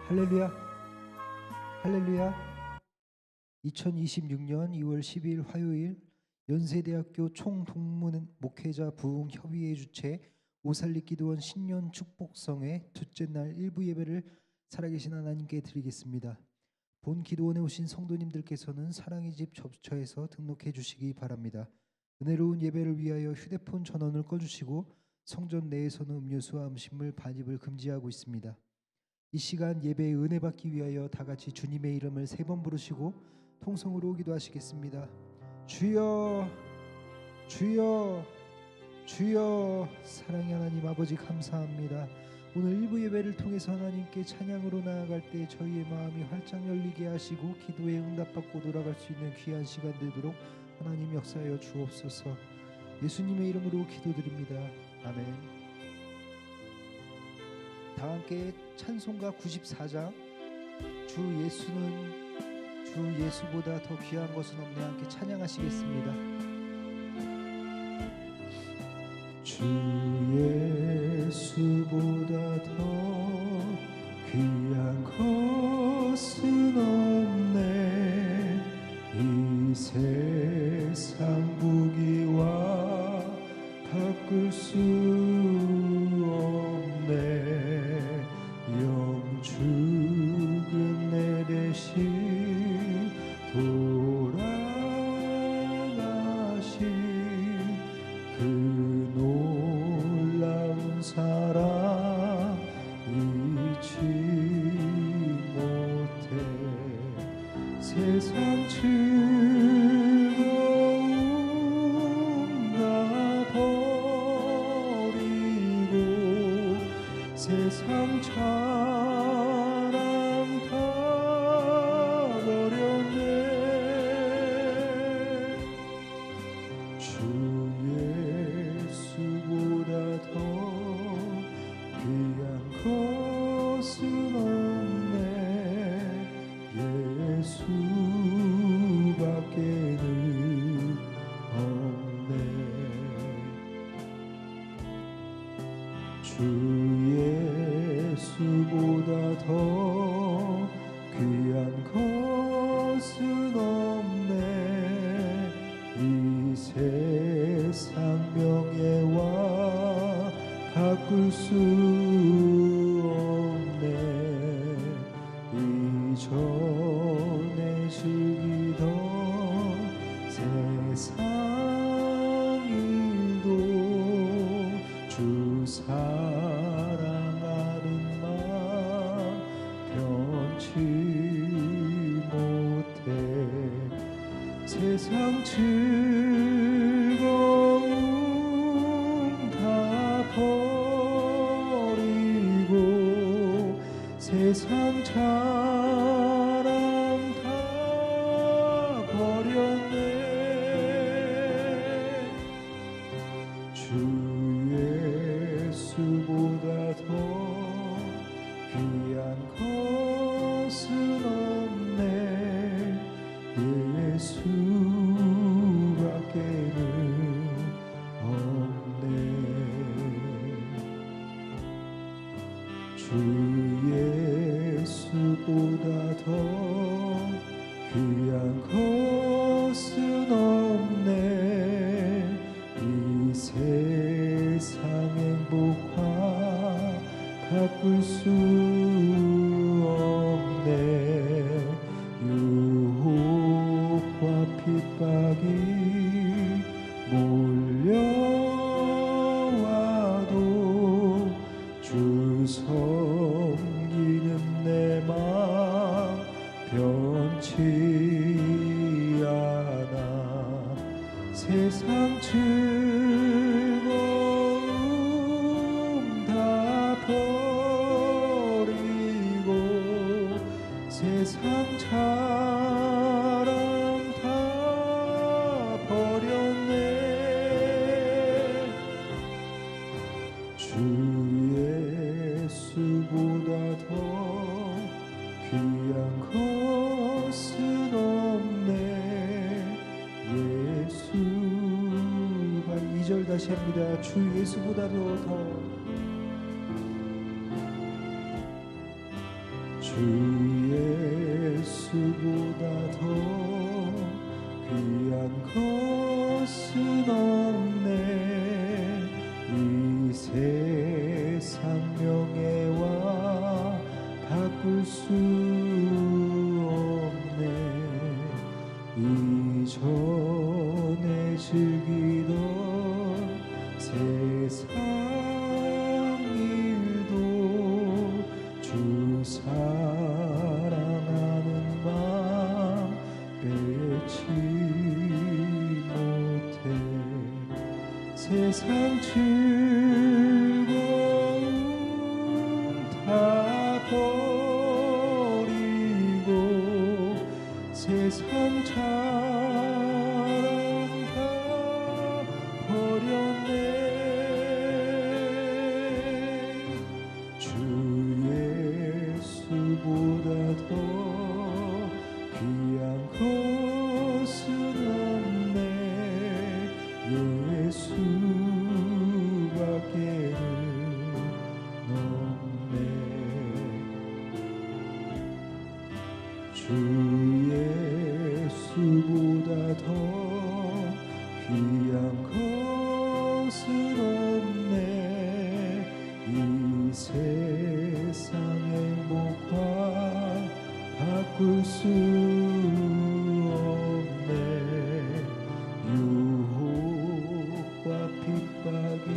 할렐루야, 할렐루야. 2026년 2월 12일 화요일 연세대학교 총동문 목회자 부흥 협의회 주최 오살리 기도원 신년 축복성회 둘째 날 일부 예배를 살아계신 하나님께 드리겠습니다. 본 기도원에 오신 성도님들께서는 사랑의 집 접처에서 등록해 주시기 바랍니다. 은혜로운 예배를 위하여 휴대폰 전원을 꺼주시고 성전 내에서는 음료수와 음식물 반입을 금지하고 있습니다. 이 시간 예배에 은혜 받기 위하여 다 같이 주님의 이름을 3번 부르시고 통성으로 기도하시겠습니다. 주여, 주여, 주여. 사랑의 하나님 아버지 감사합니다. 오늘 일부 예배를 통해서 하나님께 찬양으로 나아갈 때 저희의 마음이 활짝 열리게 하시고 기도에 응답받고 돌아갈 수 있는 귀한 시간 되도록 하나님 역사하여 주옵소서. 예수님의 이름으로 기도드립니다. 아멘. 다 함께 찬송가 94장 주 예수보다 더 귀한 것은 없네 함께 찬양하시겠습니다. 주 예수보다 더 귀한 것은 없네. 이 세상 부귀와 바꿀 수 없네. 영죽은 내 대신 돌아가신 그 놀라운 사랑 잊지 못해. 세상 즐거움 다 버리고 세상 자랑 다 버렸네. 주 예수보다 더 귀한 것은 없네. 예수밖에는 없네. 주 예수보다 더 귀한 것은 없네. 이 세상 명예와 바꿀 수 없네. 이전에 즐기던 세상 일도 주 사랑하는 맘 변치 못해. 세상 즐거움 다 버리고 세상 자랑 다 버렸네. 주 예수보다 더 귀한 것은 없네. 예수밖에는 없네. 주 예수보다 더 귀한 것은 없네. 이 세상 행복과 바꿀 수 없네. 유혹과 핍박이 몰려와도 주 섬기는 내 맘 변치 않아. 세상 즐거움 다 버리고 세상 자랑 다 버렸네. 주 예수보다 더 귀한 것은 없네. 예수가 2절 다시 합니다. 주 예수보다도 더 주 예수보다 더 귀한 것은 없네. 이 세상 명예와 바꿀 수 없네. 이전에 즐기던 세상 일도 주 사랑하는 마음 빼지 못해. 세상 즐거움 다 버리고 세상 자랑 다 버렸네. 주 예수보다 더 귀한 것은 없네. 예수밖에는 없네. 주 예수보다 더 귀한 것은 없네. 이 세상 행복과 바꿀 수 없네. 유혹과 핍박이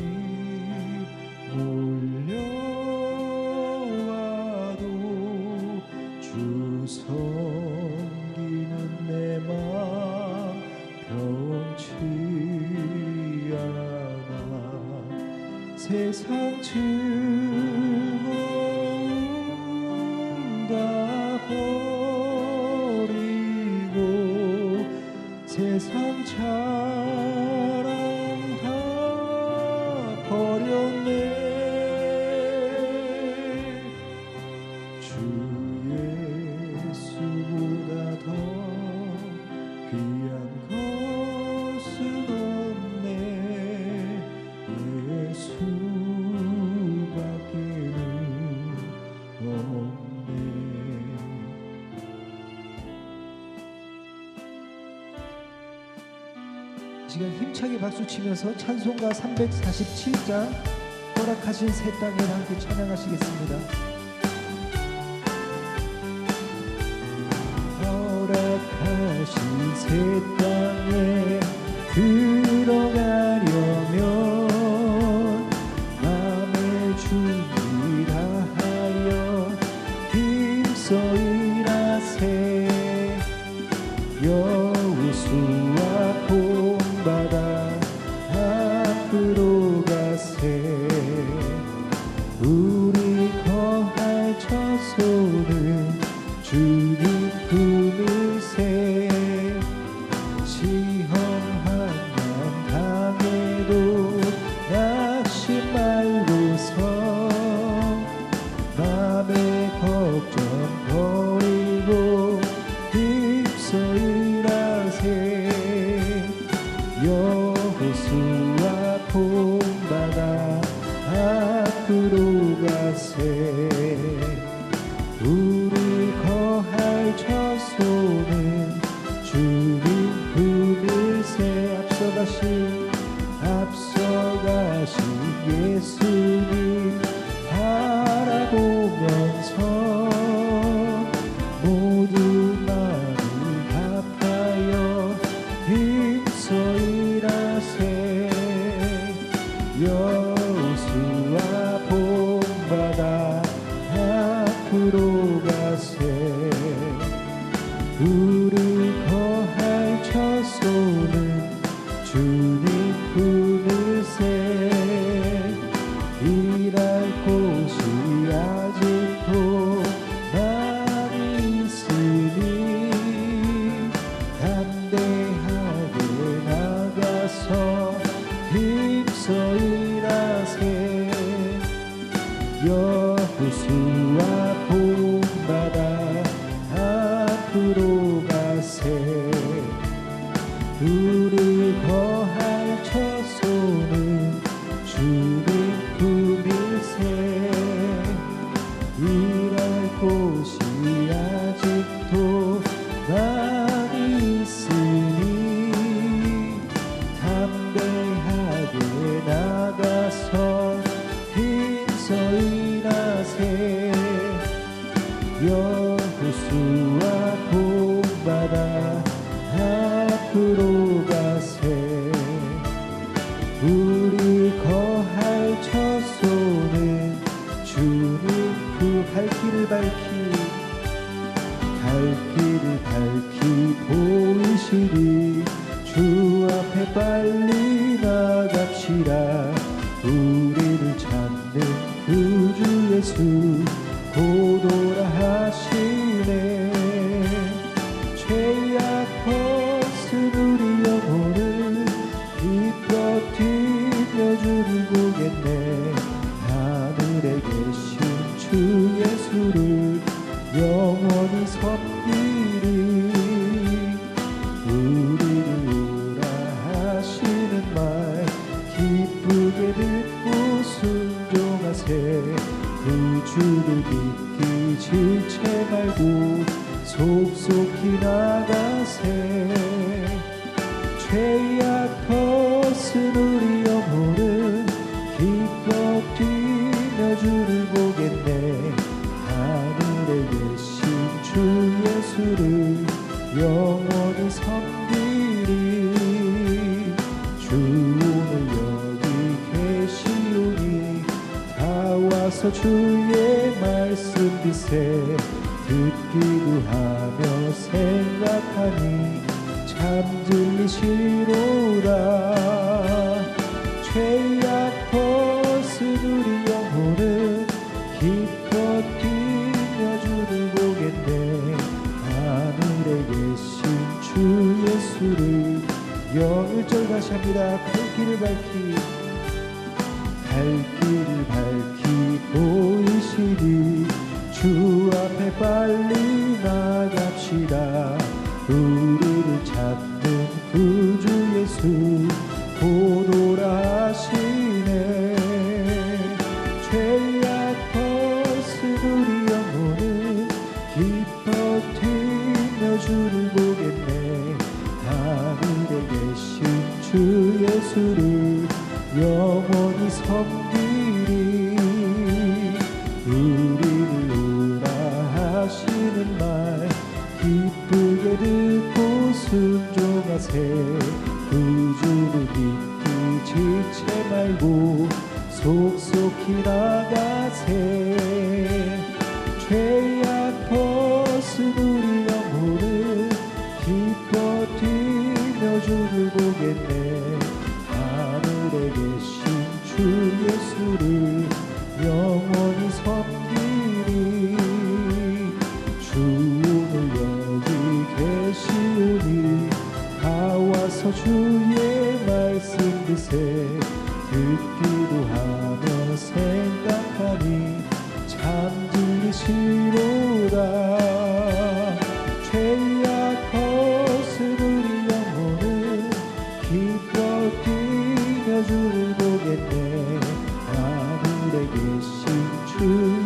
몰려와도 주 섬기는 내 맘 변치 않아. 세상 즐거움 다 버리고 세상 자랑 다 버렸네. 주 예수보다 더 귀한 것은 없네. 예수밖에는 없네. 지금 힘차게 박수치면서 찬송가 347장 허락하신 새 땅에 함께 찬양하시겠습니다. 허락하신 새 땅에 들어가려면 맘의 준비 다하여 힘써 일하세. 여호수아 본받아 앞으로 가세. 우리 거할 처소는 주님 품으세. 시험한 난 당해도 낙심 말고서 맘의 걱정 버리고 힘써 일하세. 여호수아 본받아 앞으로 가세. 우리 거할 처소는 주님 품으세. 앞서가신 예수님 바라보면서 모든 말을 갚아요 힘써 일하세. 여호수아 본받아 앞으로 가세. 우리 거할 처소는 주님 품으세. 일할 곳이 아직도 많이 있으니 담대하게 나가서 힘써 일하세. 여호수아 본받아 앞으로 가세. 우리 거할 처소는 주님 품으세. 일할 곳이 아직도 많이 있으니 담대하게 나가서 힘써 일하세. 여호수아 본받아 앞으로 가세. 우리 거할 처소는 주님 그 갈 길을 밝히 보이시리. 주 앞에 빨리 나갑시다. 우리를 찾는 구주 예수 고도라 하시네. 죄악 벗은 우리 영혼을 기뻐 뛰며 주를 보겠네. 하늘에 계신 주 예수를 영원히 섬기리. 우리를 오라 하시는 말 기쁘게 듣고 순종하세. 구주를 믿기 지체 말고 속속히 나가세. 죄악 벗은 우리 영혼은 기뻐 뛰며 주를 보겠네. 하늘에 계신 주 예수를 영원히 섬기리. 주 오늘 여기 계시오니 다 와서 주의 말씀 듣세. 듣기도 하며 생각하니 참 들리시로다. 죄악 벗은 우리 영혼은 기뻐 뛰며 주를 보겠네. 하늘에 계신 주 예수를 1절 다시 합니다. 갈 길을 밝히 보이시리. 주 앞에 빨리 나갑시다. 우리를 찾는 구주 예수 고도라 하시네. 죄악 벗은 우리 영혼은 기뻐 뛰며 주를 보겠네. 하늘에 계신 주 예수를 영원히 섬기리. 우리를 오라 하시는 말 기쁘게 듣고 순종하세. 구주를 믿기 지체 말고 속속히 나가세. 죄악 벗은 우리 영혼은 기뻐 뛰며 주를 보겠네. 하늘에 계신 주 예수를 영원히 섬기리. 주 오늘 여기 계시오니 다 와서 주의 말씀 듣세. 듣기도 하며 생각하니 참 들리시로다. 죄악 벗은 우리 영혼은 기뻐 뛰며 주를 보겠네. 하늘에 계신 주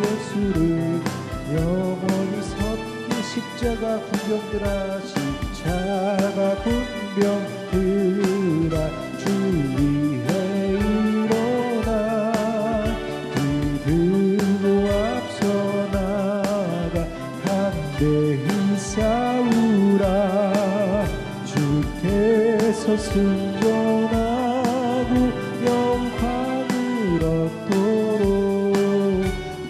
예수를 영원히 섬기. 십자가 군병들아 십자가 군병들아 주 위에 일어나. 기들고 앞서 나가 담대히 싸우라. 주께서 승전하고 영광을 얻도록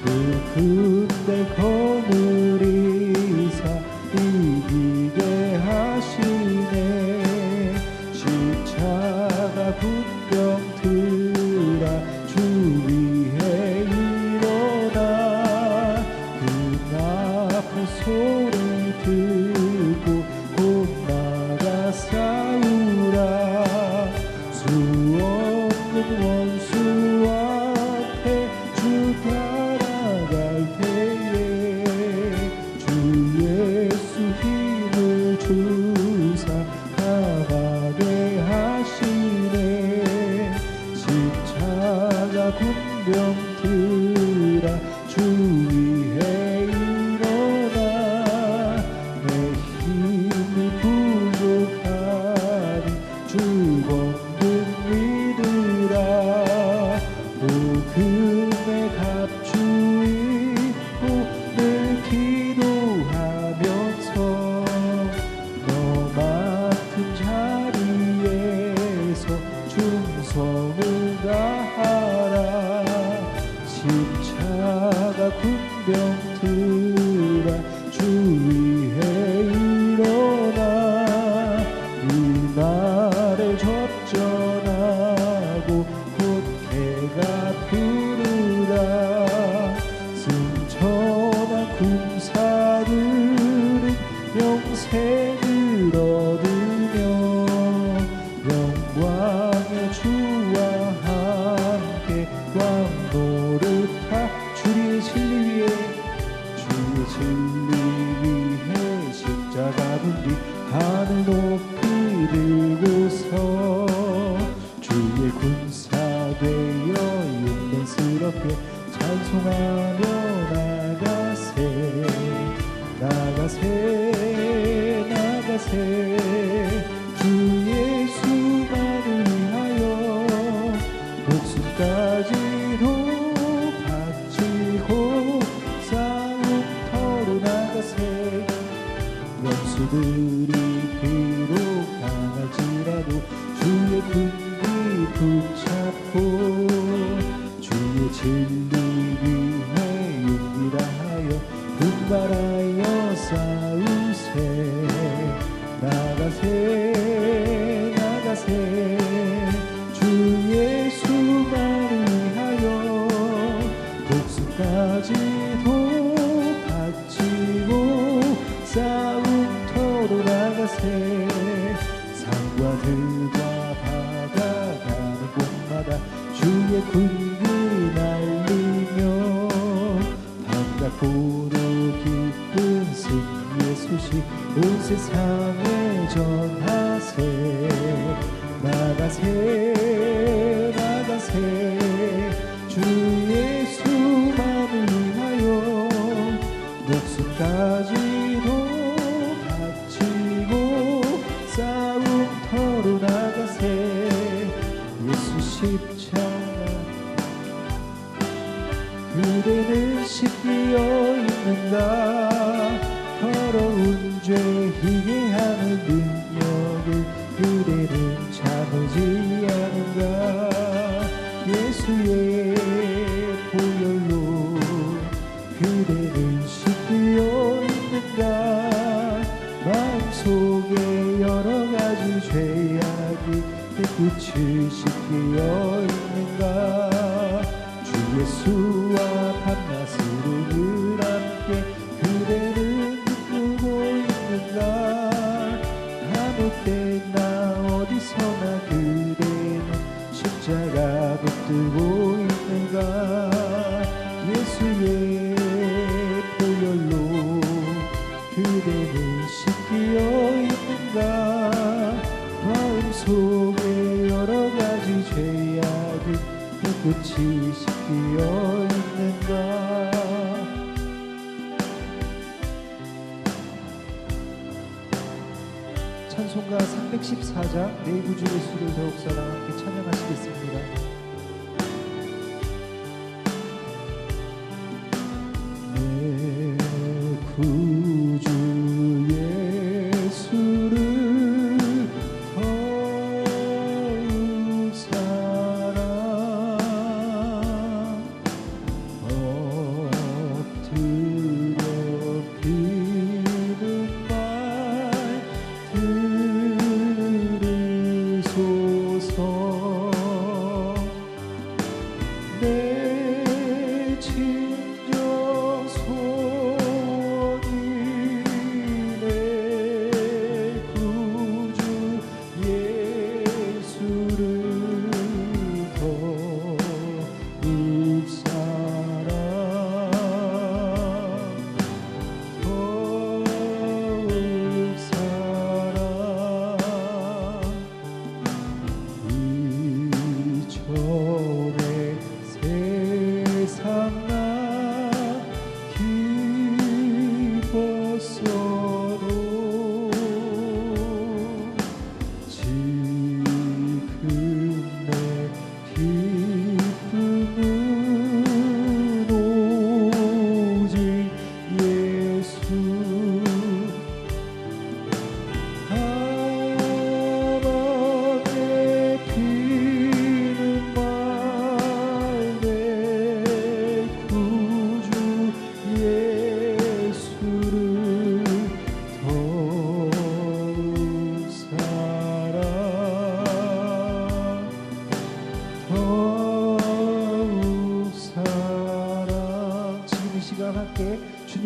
그 군대 거느리사 이기게 하시네. 십자가 군병들아 주 위에 일어나. 그 나쁜 소리 듣고 곧 나가 싸우라. 수 없는 원수 앞에 주 따라갈 때에 주 예수 힘을 주사 강하게 하시네. 십자가 군병들아 주 위에 일어나. 군사들은 영생을 얻으며 영광의 주와 함께 왕노릇하 주의 진리 위해 십자가 분뒤 하늘 높이 들고서 주의 군사 되어 용맹스럽게 찬송하며 나가세 주 예수만을 위하여 목숨까지도 바치고 싸움터로 나가세 원수들이 비록 강할지라도 주의 군기 붙잡고 주의 진리 위해 용기 다하여 분발하여 싸우세 나가세 주 예수만을 위하여 목숨까지도 바치고 싸움터로 나가세 산과 들과 바다 가는 곳마다 주의 군기 날리며 반갑고도 기쁜 승리의 소식 온 세상에 전하세 나가세 주 예수만을 위하여 목숨까지도 바치고 싸움터로 나가세 예수 십자가 그대는 씻기어 있는가 더러운 죄 희게 하는 능력을 그대는 참으지 않은가 예수의 보혈로 그대는 씻기어 있는가 마음속에 여러가지 죄악이 깨끗이 씻기어 있는가 주 예수와 밤낮으로 늘 함께 그대는 꿈꾸고 있는가 아무 때나 어디서나 그대는 십자가 붙들고 있는가 예수의 보혈로 그대는 씻기어 있는가 마음속에 여러가지 죄악이 깨끗이 씻기어 있는가 찬송가 314장 내 구주 예수를 더욱 사랑 함께 찬양하시겠습니다. 내 구주 예수를 더욱 사랑 엎드려 비는 말 들으소서 내 진정 소원이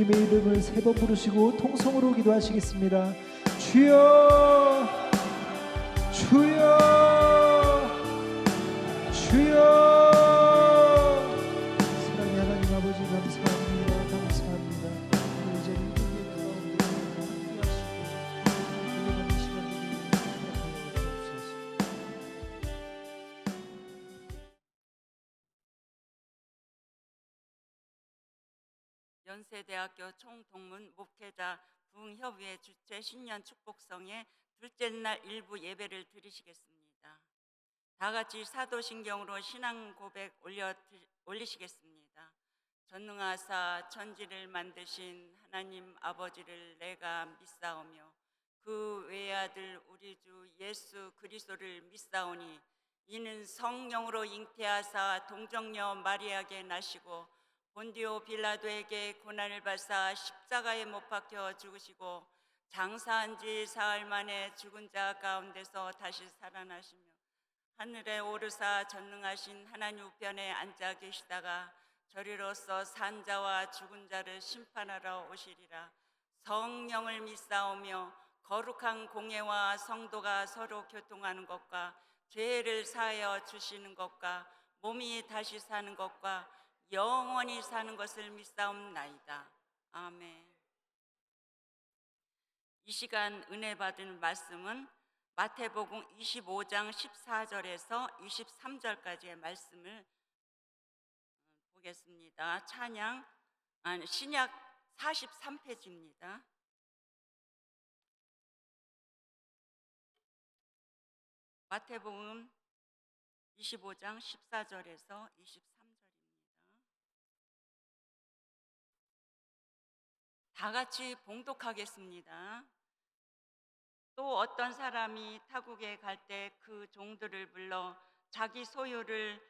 주님의 이름을 세 번 부르시고 통성으로 기도하시겠습니다. 주여, 주여, 주여. 사랑의 하나님 아버지 감사합니다. 감사합니다. 오늘 이제 믿음의 가운데 함께 하시고 우리가 이 시간에 주옵소서. 연세대학교 총동문 목회자 부흥협의회 주최 신년 축복성의 둘째 날 일부 예배를 드리시겠습니다. 다 같이 사도신경으로 신앙 고백 올리시겠습니다. 전능하사 천지를 만드신 하나님 아버지를 내가 믿사오며 그 외아들 우리 주 예수 그리스도를 믿사오니 이는 성령으로 잉태하사 동정녀 마리아에게 나시고 본디오 빌라도에게 고난을 받사 십자가에 못 박혀 죽으시고 장사한 지 사흘 만에 죽은 자 가운데서 다시 살아나시며 하늘에 오르사 전능하신 하나님 우편에 앉아 계시다가 저리로서 산 자와 죽은 자를 심판하러 오시리라. 성령을 믿사오며 거룩한 공예와 성도가 서로 교통하는 것과 죄를 사하여 주시는 것과 몸이 다시 사는 것과 영원히 사는 것을 믿사옵나이다. 아멘. 이 시간 은혜 받은 말씀은 마태복음 25장 14절에서 23절까지의 말씀을 보겠습니다. 신약 43페이지입니다. 마태복음 25장 14절에서 23절입니다. 다 같이 봉독하겠습니다. 또 어떤 사람이 타국에 갈 때 그 종들을 불러 자기 소유를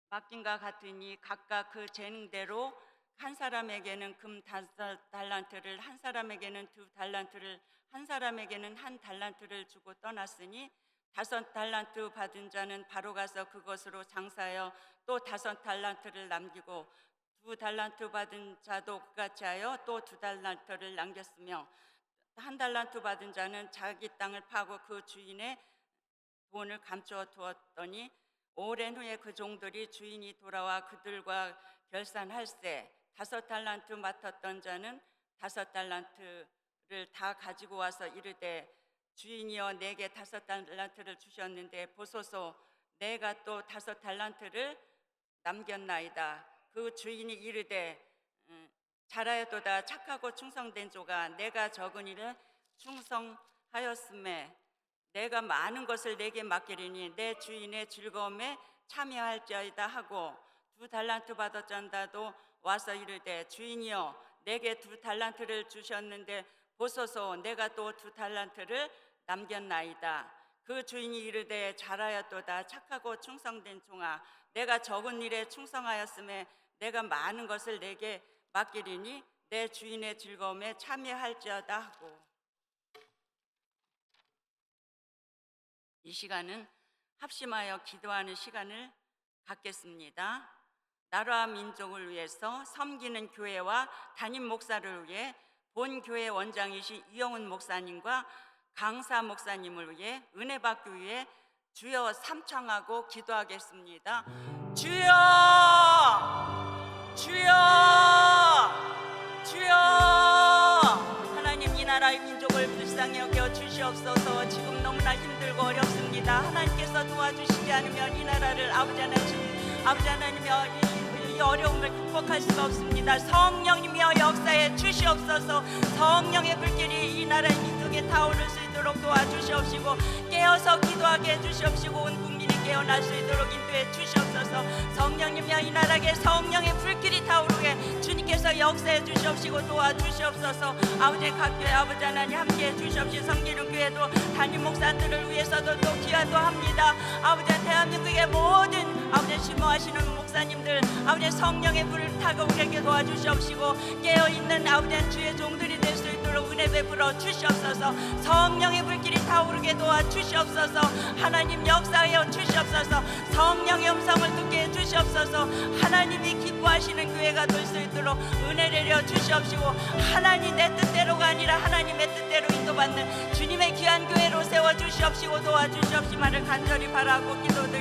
맡긴과 같으니 각각 그 재능대로 한 사람에게는 금 5달란트를, 한 사람에게는 2달란트를, 한 사람에게는 1달란트를 주고 떠났으니 5달란트 받은 자는 바로 가서 그것으로 장사하여 또 5달란트를 남기고 2달란트 받은 자도 그같이 하여 또 2달란트를 남겼으며 1달란트 받은 자는 자기 땅을 파고 그 주인의 돈을 감추어 두었더니 오랜 후에 그 종들이 주인이 돌아와 그들과 결산할세 5달란트 맡았던 자는 5달란트를 다 가지고 와서 이르되 주인이여 내게 5달란트를 주셨는데 보소서 내가 또 5달란트를 남겼나이다. 그 주인이 이르되 잘하였도다 착하고 충성된 조가 내가 적은 일에 충성하였음에 내가 많은 것을 내게 맡기리니 내 주인의 즐거움에 참여할지어다 하고 2달란트 받았전다도 와서 이르되 주인이여 내게 2달란트를 주셨는데 보소서 내가 또 2달란트를 남겼나이다. 그 주인이 이르되 잘하였도다 착하고 충성된 종아 내가 적은 일에 충성하였음에 내가 많은 것을 내게 맡기리니 내 주인의 즐거움에 참여할지어다 하고. 이 시간은 합심하여 기도하는 시간을 갖겠습니다. 나라와 민족을 위해서 섬기는 교회와 담임 목사를 위해 본 교회 원장이신 이영훈 목사님과 강사 목사님을 위해 은혜 받기 위해 주여 삼창하고 기도하겠습니다. 주여, 주여, 주여. 하나님 이 나라의 민족을 불쌍히 여겨 주시옵소서. 지금 너무나 힘들고 어렵습니다. 하나님께서 도와주시지 않으면 이 나라를 아버지 하나님이여 이 어려움을 극복할 수가 없습니다. 성령님이여 역사에 주시옵소서. 성령의 불길이 이 나라의 민족에 타오를 수 있도록 도와주시옵시고 깨어서 기도하게 해주시옵시고 온 국민이 깨어날 수 있도록 인도해 주시옵소서. 성령님이여 이 나라에 성령의 불길이 타오르게 주님께서 역사해 주시옵시고 도와주시옵소서. 아버지 각 교회 아버지 하나님 함께해 주시옵시고 섬기는 교회도 담임 목사들을 위해서도 또 기도도 합니다. 아버지 대한민국의 모든 아버지 심호하시는 목사님들 아버지 성령의 불을 타고 우리에게 도와주시옵시고 깨어 있는 아버지 주의 종들이 될 수 있도록 은혜 베풀어 주시옵소서. 성령의 불길이 타오르게 도와 주시옵소서. 하나님 역사하여 주시옵소서. 성령의 음성을 듣게 해 주시옵소서. 하나님이 기뻐하시는 교회가 될 수 있도록 은혜 내려 주시옵시고, 하나님 내 뜻대로가 아니라 하나님의 뜻대로 인도받는 주님의 귀한 교회로 세워 주시옵시고 도와주시옵시마를 간절히 바라고 기도드립니다.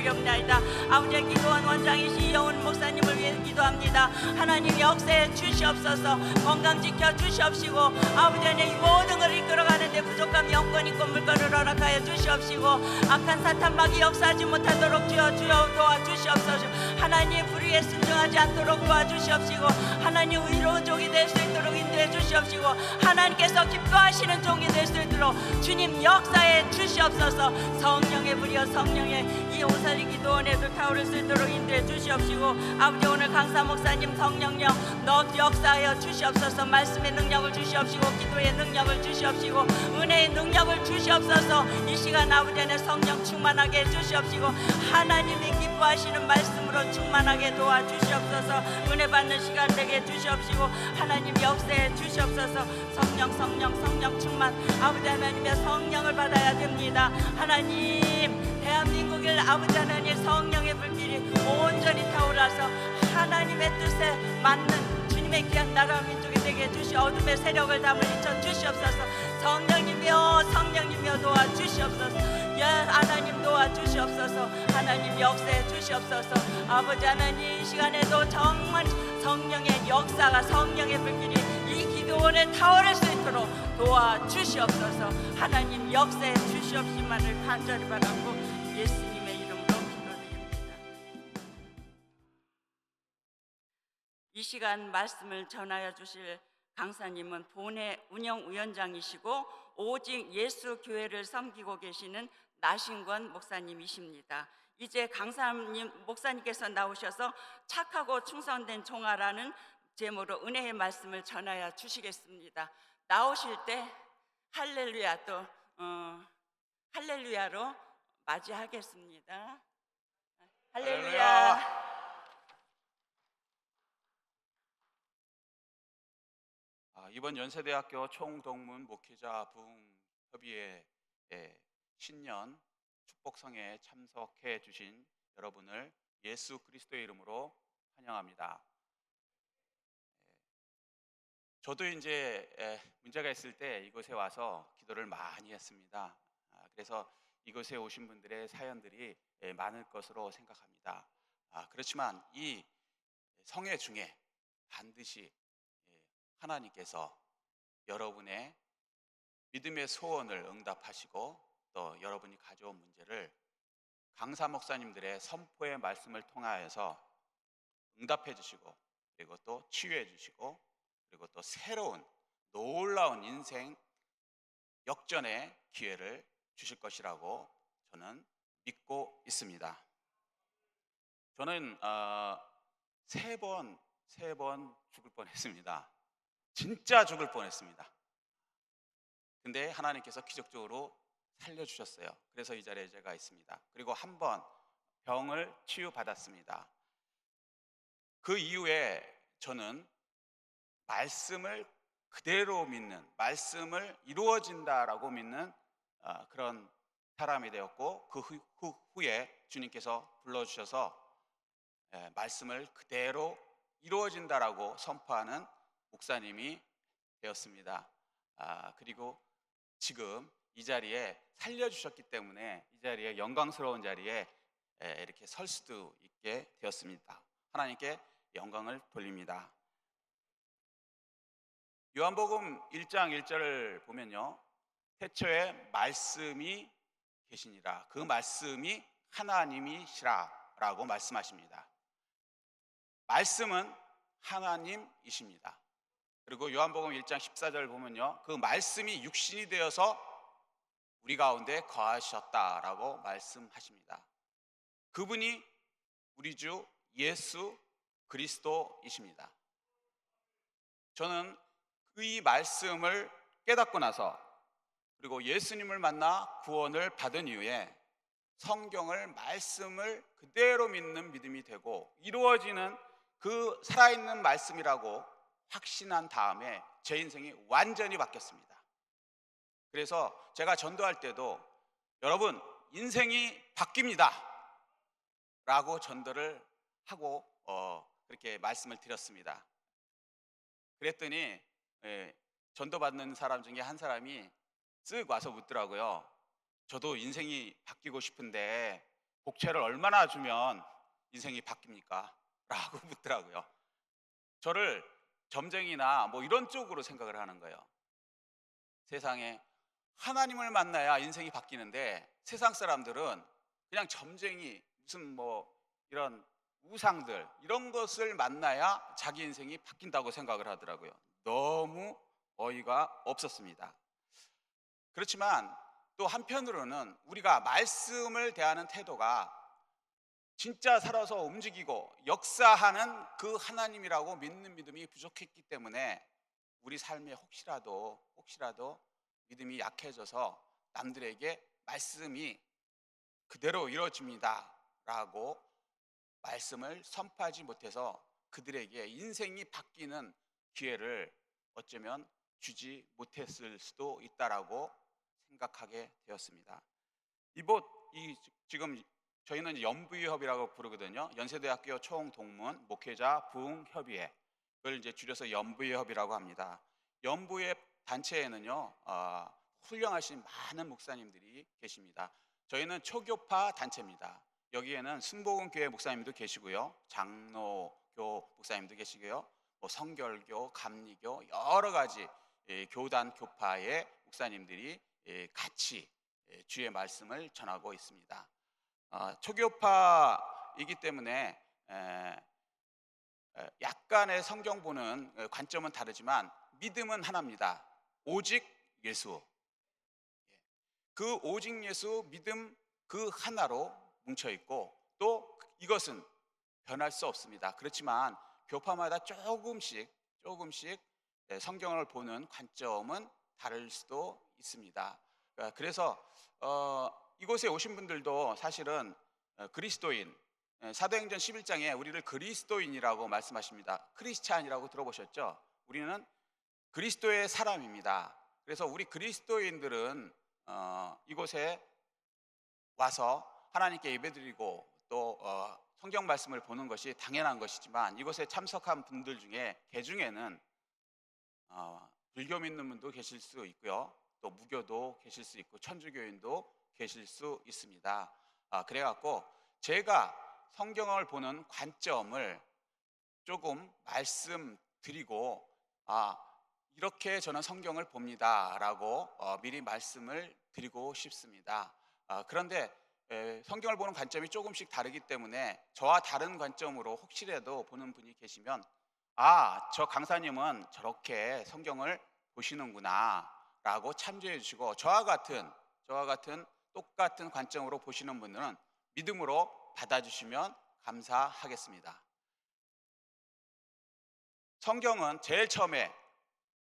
아버지의 기도원 원장이시 이영훈 목사님을 위해 기도합니다. 하나님 역사해 주시옵소서. 건강 지켜 주시옵시고, 아버지 하나님 이 모든 것을 이끌어가는데 부족함이 영권 있고 물건을 허락하여 주시옵시고, 악한 사탄막이 역사하지 못하도록 주여 도와주시옵소서. 하나님 불의에 순종하지 않도록 도와주시옵시고, 하나님 의로운 종이 될 수 있도록 인도해 주시옵시고, 하나님께서 기뻐하시는 종이 될 수 있도록 주님 역사해 주시옵소서. 성령의 불이여 성령의 이 오사리 기도원에도 타오를 수 있도록 인도해 주시옵시고, 아버지 오늘 강사 목사님 성령령 너 역사하여 주시옵소서. 말씀의 능력을 주시옵시고, 기도의 능력을 주시옵시고, 은혜의 능력을 주시옵소서. 이 시간 아버지 안에 성령 충만하게 해주시옵시고, 하나님이 기뻐하시는 말씀으로 충만하게 도와주시옵소서. 은혜 받는 시간 되게 해주시옵시고, 하나님 역사해 주시옵소서. 성령 충만, 아버지 하나님의 성령을 받아야 됩니다. 하나님 대한민국을 아버지 하나님 성령의 불길이 온전히 타오라서 하나님의 뜻에 맞는 주님의 귀한 나라 민족이 되게 해주시, 어둠의 세력을 다 물리쳐 주시옵소서. 성령님이여 도와주시옵소서. 하나님 도와주시옵소서. 하나님 역사해 주시옵소서. 아버지 하나님 이 시간에도 정말 성령의 역사가, 성령의 불길이 이 기도원에 타오를 수 있도록 도와주시옵소서. 하나님 역사해 주시옵시만을 간절히 바라고 예수님의 이름으로 기도드립니다. 이 시간 말씀을 전하여 주실 강사님은 본회 운영위원장이시고 오직 예수 교회를 섬기고 계시는 나신권 목사님이십니다. 이제 강사님 목사님께서 나오셔서 착하고 충성된 종아라는 제목으로 은혜의 말씀을 전하여 주시겠습니다. 나오실 때 할렐루야 또 할렐루야로 맞이하겠습니다. 할렐루야. 이번 연세대학교 총동문 목회자 부흥협의회 신년 축복성에 참석해 주신 여러분을 예수 그리스도의 이름으로 환영합니다. 저도 이제 문제가 있을 때 이곳에 와서 기도를 많이 했습니다. 그래서 이곳에 오신 분들의 사연들이 많을 것으로 생각합니다. 그렇지만 이 성회 중에 반드시 하나님께서 여러분의 믿음의 소원을 응답하시고 또 여러분이 가져온 문제를 강사 목사님들의 선포의 말씀을 통하여서 응답해 주시고, 그리고 또 치유해 주시고, 그리고 또 새로운 놀라운 인생 역전의 기회를 주실 것이라고 저는 믿고 있습니다. 저는 세 번 죽을 뻔했습니다. 진짜 죽을 뻔했습니다. 근데 하나님께서 기적적으로 살려주셨어요. 그래서 이 자리에 제가 있습니다. 그리고 한 번 병을 치유받았습니다. 그 이후에 저는 말씀을 그대로 믿는, 말씀을 이루어진다라고 믿는 그런 사람이 되었고, 그 후에 주님께서 불러주셔서 말씀을 그대로 이루어진다라고 선포하는 목사님이 되었습니다. 그리고 지금 이 자리에 살려주셨기 때문에 이 자리에 영광스러운 자리에 이렇게 설 수도 있게 되었습니다. 하나님께 영광을 돌립니다. 요한복음 1장 1절을 보면요, 태초에 말씀이 계시니라, 그 말씀이 하나님이시라 라고 말씀하십니다. 말씀은 하나님이십니다. 그리고 요한복음 1장 14절 보면요, 그 말씀이 육신이 되어서 우리 가운데 거하셨다라고 말씀하십니다. 그분이 우리 주 예수 그리스도이십니다. 저는 이 말씀을 깨닫고 나서, 그리고 예수님을 만나 구원을 받은 이후에 성경을, 말씀을 그대로 믿는 믿음이 되고 이루어지는 그 살아있는 말씀이라고 확신한 다음에 제 인생이 완전히 바뀌었습니다. 그래서 제가 전도할 때도 여러분 인생이 바뀝니다 라고 전도를 하고 그렇게 말씀을 드렸습니다. 그랬더니 전도받는 사람 중에 한 사람이 쓱 와서 묻더라고요. 저도 인생이 바뀌고 싶은데 복채를 얼마나 주면 인생이 바뀝니까? 라고 묻더라고요. 저를 점쟁이나 뭐 이런 쪽으로 생각을 하는 거예요. 세상에 하나님을 만나야 인생이 바뀌는데 세상 사람들은 그냥 점쟁이 무슨 뭐 이런 우상들 이런 것을 만나야 자기 인생이 바뀐다고 생각을 하더라고요. 너무 어이가 없었습니다. 그렇지만 또 한편으로는 우리가 말씀을 대하는 태도가 진짜 살아서 움직이고 역사하는 그 하나님이라고 믿는 믿음이 부족했기 때문에 우리 삶에 혹시라도 믿음이 약해져서 남들에게 말씀이 그대로 이루어집니다 라고 말씀을 선포하지 못해서 그들에게 인생이 바뀌는 기회를 어쩌면 주지 못했을 수도 있다라고 생각하게 되었습니다. 지금 저희는 이제 연부협이라고 부르거든요. 연세대학교 총동문 목회자 부흥협의회, 그걸 이제 줄여서 연부협이라고 합니다. 연부협 단체에는요 훌륭하신 많은 목사님들이 계십니다. 저희는 초교파 단체입니다. 여기에는 순복음교회 목사님도 계시고요, 장로교 목사님도 계시고요, 뭐 성결교, 감리교 여러 가지 교단 교파의 목사님들이 같이 주의 말씀을 전하고 있습니다. 초교파이기 때문에 약간의 성경 보는 관점은 다르지만 믿음은 하나입니다. 오직 예수. 그 오직 예수 믿음 그 하나로 뭉쳐 있고 또 이것은 변할 수 없습니다. 그렇지만 교파마다 조금씩 성경을 보는 관점은 다를 수도 있습니다. 그래서 이곳에 오신 분들도 사실은 그리스도인, 사도행전 11장에 우리를 그리스도인이라고 말씀하십니다. 크리스찬이라고 들어보셨죠? 우리는 그리스도의 사람입니다. 그래서 우리 그리스도인들은 이곳에 와서 하나님께 예배드리고 또 성경 말씀을 보는 것이 당연한 것이지만 이곳에 참석한 분들 중에 개중에는 불교 믿는 분도 계실 수 있고요, 또 무교도 계실 수 있고 천주교인도 계실 수 있습니다. 그래갖고 제가 성경을 보는 관점을 조금 말씀드리고 이렇게 저는 성경을 봅니다 라고 미리 말씀을 드리고 싶습니다. 그런데 성경을 보는 관점이 조금씩 다르기 때문에 저와 다른 관점으로 혹시라도 보는 분이 계시면 저 강사님은 저렇게 성경을 보시는구나 라고 참조해 주시고 저와 같은 똑같은 관점으로 보시는 분들은 믿음으로 받아주시면 감사하겠습니다. 성경은 제일 처음에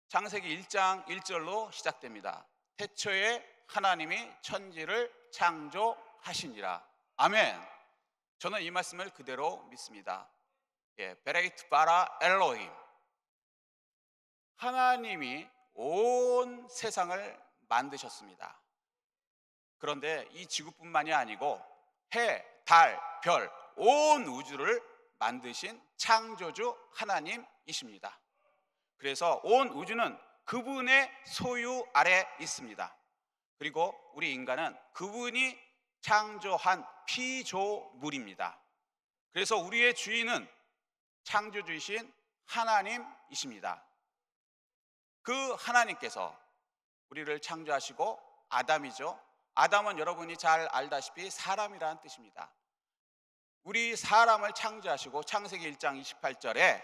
창세기 1장 1절로 시작됩니다. 태초에 하나님이 천지를 창조하시니라. 아멘. 저는 이 말씀을 그대로 믿습니다. 베레이트 바라 엘로힘, 하나님이 온 세상을 만드셨습니다. 그런데 이 지구뿐만이 아니고 해, 달, 별, 온 우주를 만드신 창조주 하나님이십니다. 그래서 온 우주는 그분의 소유 아래 있습니다. 그리고 우리 인간은 그분이 창조한 피조물입니다. 그래서 우리의 주인은 창조주이신 하나님이십니다. 그 하나님께서 우리를 창조하시고 아담이죠. 아담은 여러분이 잘 알다시피 사람이라는 뜻입니다. 우리 사람을 창조하시고 창세기 1장 28절에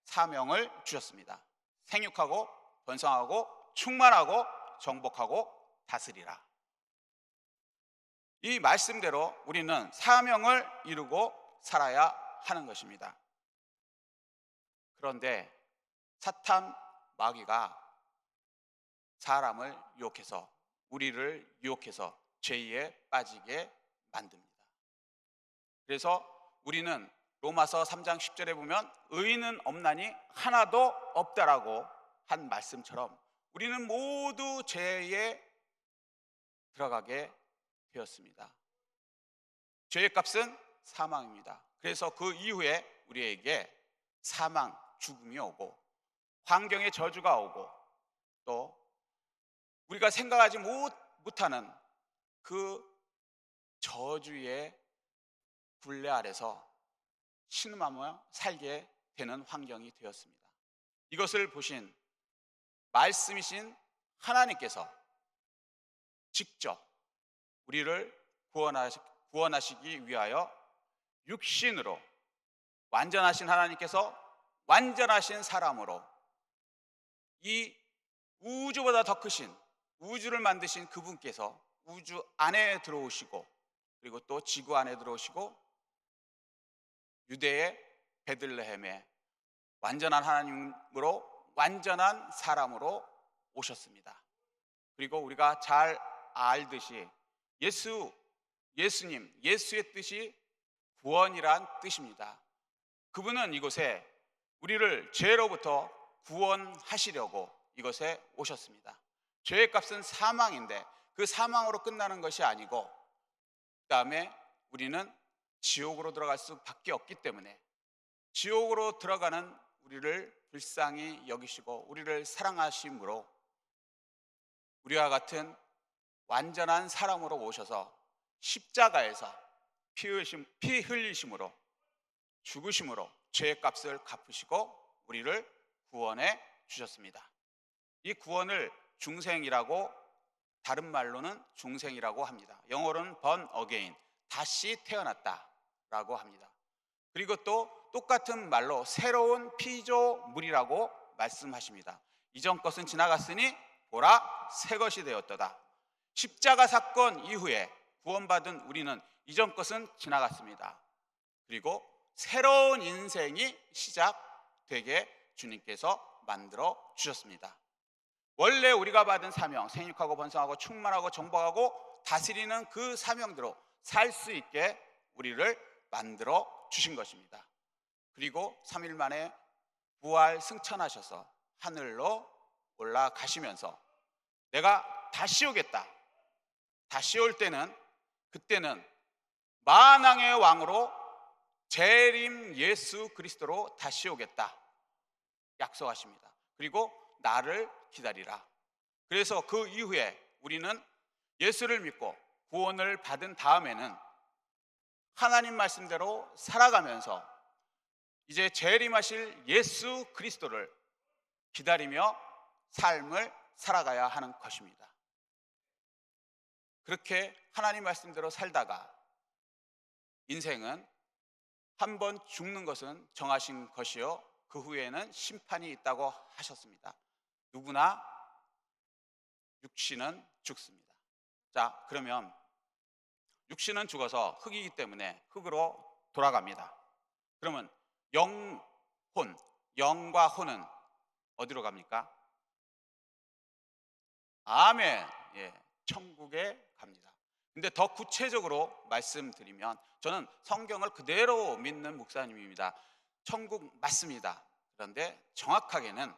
사명을 주셨습니다. 생육하고 번성하고 충만하고 정복하고 다스리라. 이 말씀대로 우리는 사명을 이루고 살아야 하는 것입니다. 그런데 사탄 마귀가 사람을 유혹해서 우리를 유혹해서 죄에 빠지게 만듭니다. 그래서 우리는 로마서 3장 10절에 보면 의인은 없나니 하나도 없다라고 한 말씀처럼 우리는 모두 죄에 들어가게 되었습니다. 죄의 값은 사망입니다. 그래서 그 이후에 우리에게 사망, 죽음이 오고 환경의 저주가 오고 또 우리가 생각하지 못하는 그 저주의 굴레 아래서 신음하며 살게 되는 환경이 되었습니다. 이것을 보신 말씀이신 하나님께서 직접 우리를 구원하시기 위하여 육신으로 완전하신 하나님께서 완전하신 사람으로 이 우주보다 더 크신 우주를 만드신 그분께서 우주 안에 들어오시고 그리고 또 지구 안에 들어오시고 유대의 베들레헴에 완전한 하나님으로 완전한 사람으로 오셨습니다. 그리고 우리가 잘 알듯이 예수님, 예수의 뜻이 구원이란 뜻입니다. 그분은 이곳에 우리를 죄로부터 구원하시려고 이것에 오셨습니다. 죄의 값은 사망인데 그 사망으로 끝나는 것이 아니고 그 다음에 우리는 지옥으로 들어갈 수밖에 없기 때문에 지옥으로 들어가는 우리를 불쌍히 여기시고 우리를 사랑하심으로 우리와 같은 완전한 사람으로 오셔서 십자가에서 피 흘리심으로 죽으심으로 죄의 값을 갚으시고 우리를 구원해 주셨습니다. 이 구원을 중생이라고 다른 말로는 중생이라고 합니다. 영어로는 born again, 다시 태어났다라고 합니다. 그리고 또 똑같은 말로 새로운 피조물이라고 말씀하십니다. 이전 것은 지나갔으니 보라 새 것이 되었도다. 십자가 사건 이후에 구원받은 우리는 이전 것은 지나갔습니다. 그리고 새로운 인생이 시작되게 주님께서 만들어 주셨습니다. 원래 우리가 받은 사명, 생육하고 번성하고 충만하고 정복하고 다스리는 그 사명대로 살 수 있게 우리를 만들어 주신 것입니다. 그리고 3일 만에 부활 승천하셔서 하늘로 올라가시면서 내가 다시 오겠다. 다시 올 때는 그때는 만왕의 왕으로 재림 예수 그리스도로 다시 오겠다 약속하십니다. 그리고 나를 기다리라. 그래서 그 이후에 우리는 예수를 믿고 구원을 받은 다음에는 하나님 말씀대로 살아가면서 이제 재림하실 예수 그리스도를 기다리며 삶을 살아가야 하는 것입니다. 그렇게 하나님 말씀대로 살다가 인생은 한 번 죽는 것은 정하신 것이요 그 후에는 심판이 있다고 하셨습니다. 누구나 육신은 죽습니다. 자, 그러면 육신은 죽어서 흙이기 때문에 흙으로 돌아갑니다. 그러면 영과 혼은 어디로 갑니까? 아멘. 예, 천국에 갑니다. 근데 더 구체적으로 말씀드리면 저는 성경을 그대로 믿는 목사님입니다. 천국 맞습니다. 그런데 정확하게는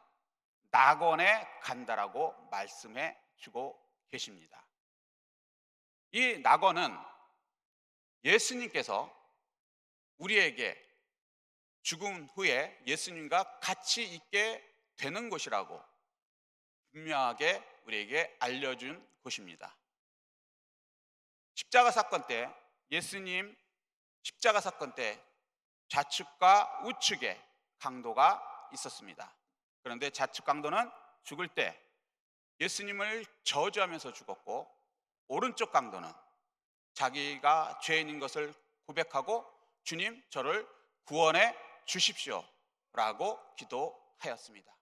낙원에 간다라고 말씀해 주고 계십니다. 이 낙원은 예수님께서 우리에게 죽음 후에 예수님과 같이 있게 되는 곳이라고 분명하게 우리에게 알려준 곳입니다. 십자가 사건 때 예수님 십자가 사건 때 좌측과 우측에 강도가 있었습니다. 그런데 좌측 강도는 죽을 때 예수님을 저주하면서 죽었고 오른쪽 강도는 자기가 죄인인 것을 고백하고 주님 저를 구원해 주십시오 라고 기도하였습니다.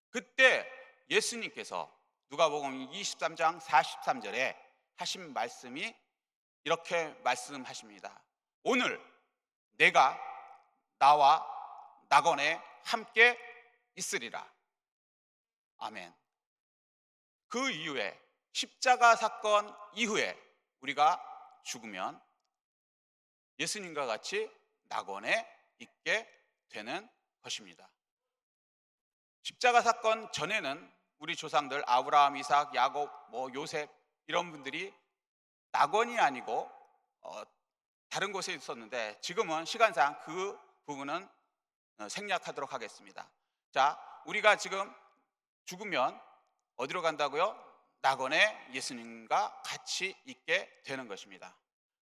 그때 예수님께서 누가복음 23장 43절에 하신 말씀이 이렇게 말씀하십니다. 오늘 내가 나와 낙원에 함께 있으리라. 아멘. 그 이후에 십자가 사건 이후에 우리가 죽으면 예수님과 같이 낙원에 있게 되는 것입니다. 십자가 사건 전에는 우리 조상들 아브라함, 이삭, 야곱, 요셉 이런 분들이 낙원이 아니고 다른 곳에 있었는데 지금은 시간상 그 부분은 생략하도록 하겠습니다. 자, 우리가 지금 죽으면 어디로 간다고요? 낙원에 예수님과 같이 있게 되는 것입니다.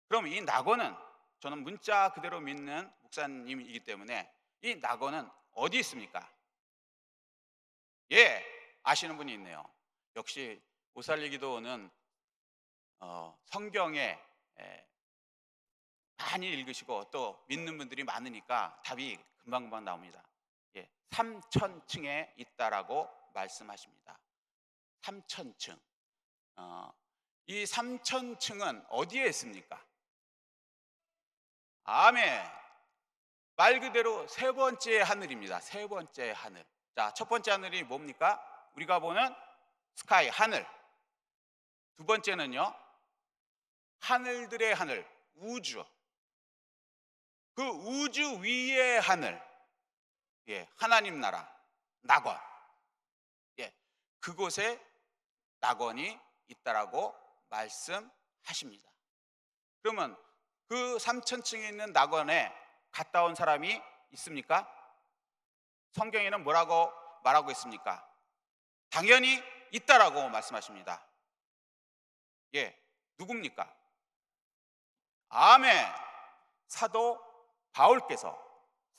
그럼 이 낙원은 저는 문자 그대로 믿는 목사님이기 때문에 이 낙원은 어디 있습니까? 예, 아시는 분이 있네요. 역시 오살리기도는 성경에 많이 읽으시고 또 믿는 분들이 많으니까 답이 금방금방 나옵니다. 예, 3000층에 있다라고 말씀하십니다. 3000층. 이 3000층은 어디에 있습니까? 아멘. 말 그대로 세 번째 하늘입니다. 세 번째 하늘. 자, 첫 번째 하늘이 뭡니까? 우리가 보는 스카이, 하늘. 두 번째는요, 하늘들의 하늘, 우주. 그 우주 위의 하늘, 예, 하나님 나라, 낙원. 예, 그곳에 낙원이 있다라고 말씀하십니다. 그러면 그 3000층에 있는 낙원에 갔다 온 사람이 있습니까? 성경에는 뭐라고 말하고 있습니까? 당연히 있다라고 말씀하십니다. 예, 누굽니까? 아멘. 사도 바울께서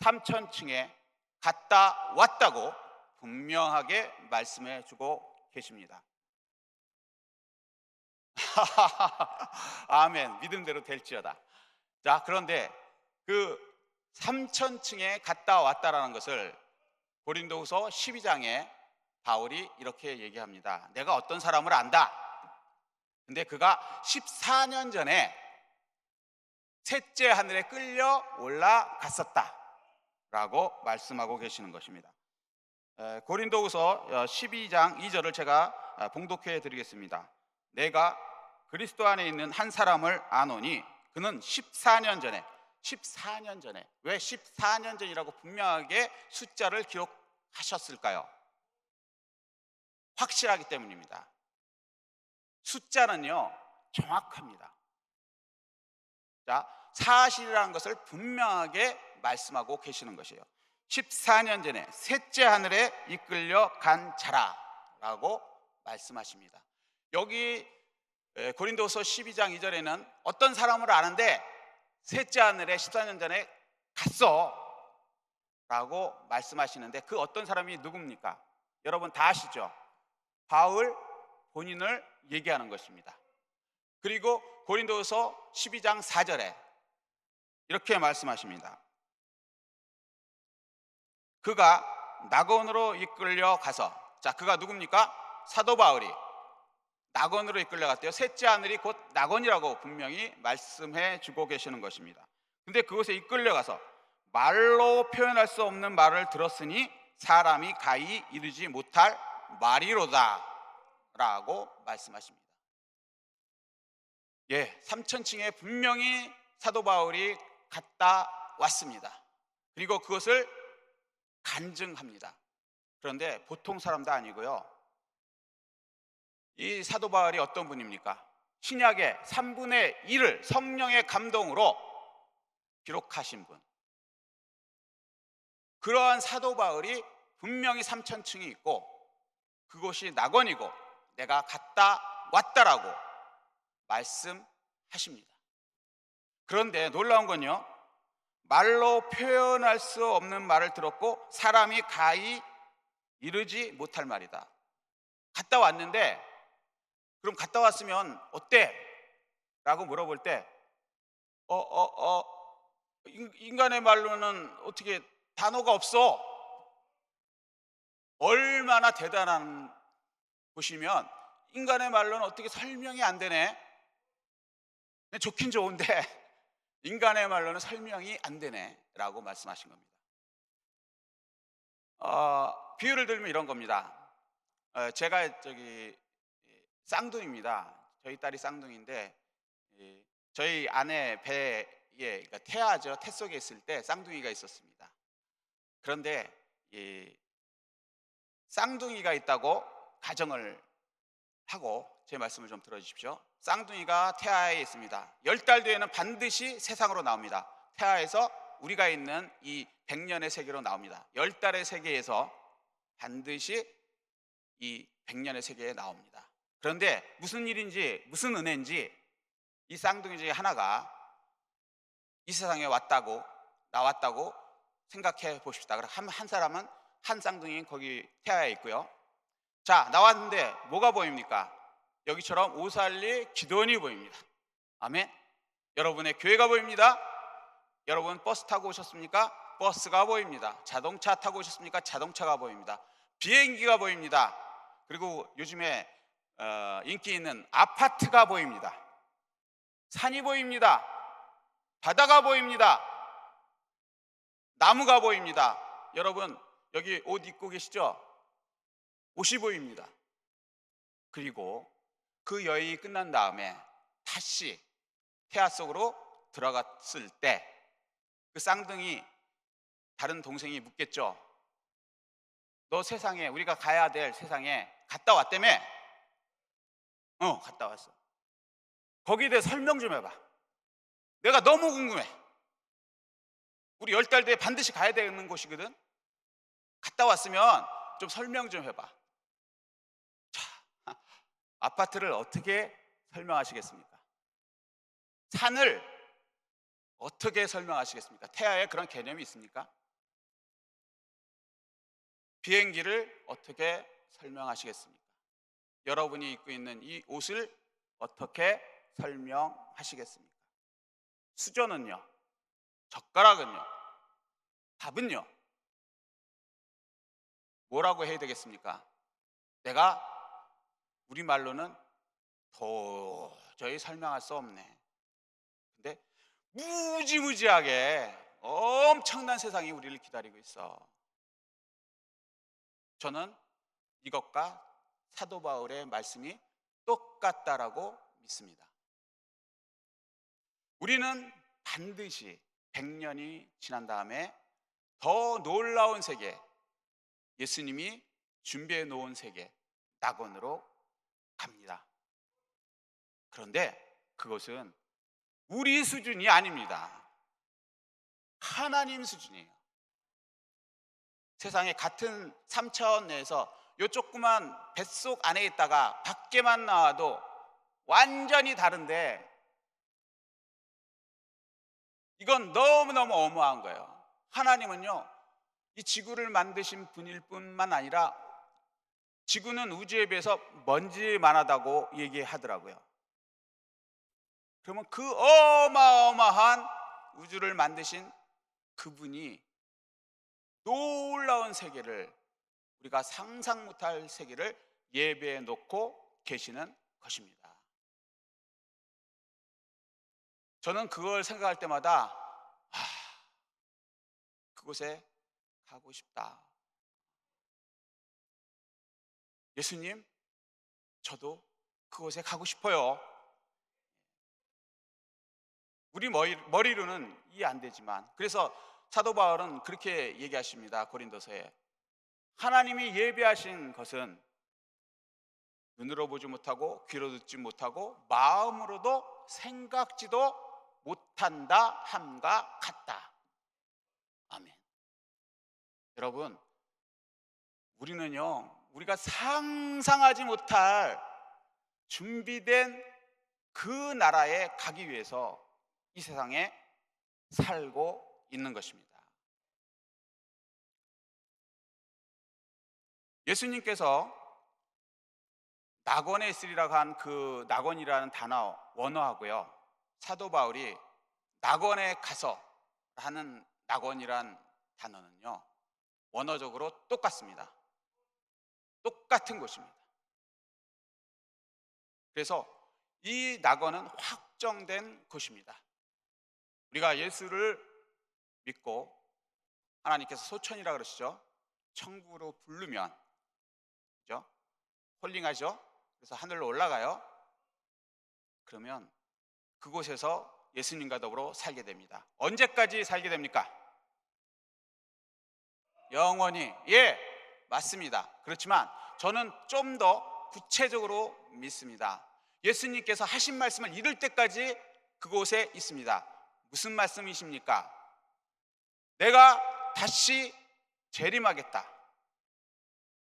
3000층에 갔다 왔다고 분명하게 말씀해 주고 계십니다. 아멘. 믿음대로 될지어다. 자, 그런데 그 3000층에 갔다 왔다라는 것을 고린도후서 12장에 바울이 이렇게 얘기합니다. 내가 어떤 사람을 안다. 근데 그가 14년 전에 셋째 하늘에 끌려 올라갔었다 라고 말씀하고 계시는 것입니다. 고린도후서 12장 2절을 제가 봉독해 드리겠습니다. 내가 그리스도 안에 있는 한 사람을 아노니 그는 14년 전에 왜 14년 전이라고 분명하게 숫자를 기록하셨을까요? 확실하기 때문입니다. 숫자는요 정확합니다. 자, 사실이라는 것을 분명하게 말씀하고 계시는 것이에요. 14년 전에 셋째 하늘에 이끌려 간 자라라고 말씀하십니다. 여기 고린도서 12장 2절에는 어떤 사람을 아는데 셋째 하늘에 14년 전에 갔어 라고 말씀하시는데 그 어떤 사람이 누굽니까? 여러분 다 아시죠? 바울 본인을 얘기하는 것입니다. 그리고 고린도서 12장 4절에 이렇게 말씀하십니다. 그가 낙원으로 이끌려 가서, 자, 그가 누굽니까? 사도 바울이 낙원으로 이끌려 갔대요. 셋째 하늘이 곧 낙원이라고 분명히 말씀해 주고 계시는 것입니다. 근데 그곳에 이끌려 가서 말로 표현할 수 없는 말을 들었으니 사람이 가히 이르지 못할 말이로다 라고 말씀하십니다. 예, 3000층에 분명히 사도 바울이 갔다 왔습니다. 그리고 그것을 간증합니다. 그런데 보통 사람도 아니고요. 이 사도 바울이 어떤 분입니까? 신약의 3분의 1을 성령의 감동으로 기록하신 분. 그러한 사도 바울이 분명히 3000층이 있고 그곳이 낙원이고 내가 갔다 왔다라고 말씀하십니다. 그런데 놀라운 건요, 말로 표현할 수 없는 말을 들었고 사람이 가히 이르지 못할 말이다. 갔다 왔는데 그럼 갔다 왔으면 어때? 라고 물어볼 때 인간의 말로는 어떻게 단어가 없어. 얼마나 대단한 곳이면 인간의 말로는 어떻게 설명이 안 되네. 좋긴 좋은데 인간의 말로는 설명이 안 되네 라고 말씀하신 겁니다. 비유를 들면 이런 겁니다. 제가 쌍둥이입니다. 저희 딸이 쌍둥이인데 저희 아내 배에 그러니까 태아죠. 태 속에 있을 때 쌍둥이가 있었습니다. 그런데 이 쌍둥이가 있다고 가정을 하고 제 말씀을 좀 들어주십시오. 쌍둥이가 태아에 있습니다. 10달 뒤에는 반드시 세상으로 나옵니다. 태아에서 우리가 있는 이 100년의 세계로 나옵니다. 10달의 세계에서 반드시 이 100년의 세계에 나옵니다. 그런데 무슨 일인지 무슨 은혜인지 이 쌍둥이 중에 하나가 이 세상에 나왔다고 생각해 봅시다. 그럼 한 사람은 한 쌍둥이 거기 태아에 있고요. 자, 나왔는데 뭐가 보입니까? 여기처럼 오살리 기도원이 보입니다. 아멘. 여러분의 교회가 보입니다. 여러분 버스 타고 오셨습니까? 버스가 보입니다. 자동차 타고 오셨습니까? 자동차가 보입니다. 비행기가 보입니다. 그리고 요즘에 인기 있는 아파트가 보입니다. 산이 보입니다. 바다가 보입니다. 나무가 보입니다. 여러분 여기 옷 입고 계시죠? 옷이 보입니다. 그리고 그 여행이 끝난 다음에 다시 태아 속으로 들어갔을 때 그 쌍둥이 다른 동생이 묻겠죠. 너 세상에, 우리가 가야 될 세상에 갔다 왔다며? 갔다 왔어. 거기에 대해 설명 좀 해봐. 내가 너무 궁금해. 우리 10달 뒤에 반드시 가야 되는 곳이거든. 갔다 왔으면 좀 설명 좀 해봐. 자, 아파트를 어떻게 설명하시겠습니까? 산을 어떻게 설명하시겠습니까? 태아에 그런 개념이 있습니까? 비행기를 어떻게 설명하시겠습니까? 여러분이 입고 있는 이 옷을 어떻게 설명하시겠습니까? 수저는요? 젓가락은요? 밥은요? 뭐라고 해야 되겠습니까? 내가 우리말로는 도저히 설명할 수 없네. 근데 무지무지하게 엄청난 세상이 우리를 기다리고 있어. 저는 이것과 사도 바울의 말씀이 똑같다라고 믿습니다. 우리는 반드시 100년이 지난 다음에 더 놀라운 세계, 예수님이 준비해 놓은 세계, 낙원으로 갑니다. 그런데 그것은 우리 수준이 아닙니다. 하나님 수준이에요. 세상에 같은 3차원 내에서 요 조그만 뱃속 안에 있다가 밖에만 나와도 완전히 다른데 이건 너무너무 어마어마한 거예요. 하나님은요, 이 지구를 만드신 분일 뿐만 아니라 지구는 우주에 비해서 먼지만하다고 얘기하더라고요. 그러면 그 어마어마한 우주를 만드신 그분이 놀라운 세계를, 우리가 상상 못할 세계를 예배해 놓고 계시는 것입니다. 저는 그걸 생각할 때마다 그곳에 가고 싶다. 예수님, 저도 그곳에 가고 싶어요. 우리 머리로는 이해 안 되지만, 그래서 사도 바울은 그렇게 얘기하십니다. 고린도서에 하나님이 예비하신 것은 눈으로 보지 못하고 귀로 듣지 못하고 마음으로도 생각지도 못한다 함과 같다. 아멘. 여러분, 우리는요, 우리가 상상하지 못할 준비된 그 나라에 가기 위해서 이 세상에 살고 있는 것입니다. 예수님께서 낙원에 있으리라고 한 그 낙원이라는 단어 원어하고요, 사도 바울이 낙원에 가서 하는 낙원이란 단어는요, 원어적으로 똑같습니다. 똑같은 곳입니다. 그래서 이 낙원은 확정된 곳입니다. 우리가 예수를 믿고 하나님께서 소천이라 그러시죠. 천국으로 부르면, 그죠? 홀링하죠. 그래서 하늘로 올라가요. 그러면 그곳에서 예수님과 더불어 살게 됩니다. 언제까지 살게 됩니까? 영원히. 예, 맞습니다. 그렇지만 저는 좀 더 구체적으로 믿습니다. 예수님께서 하신 말씀을 이룰 때까지 그곳에 있습니다. 무슨 말씀이십니까? 내가 다시 재림하겠다.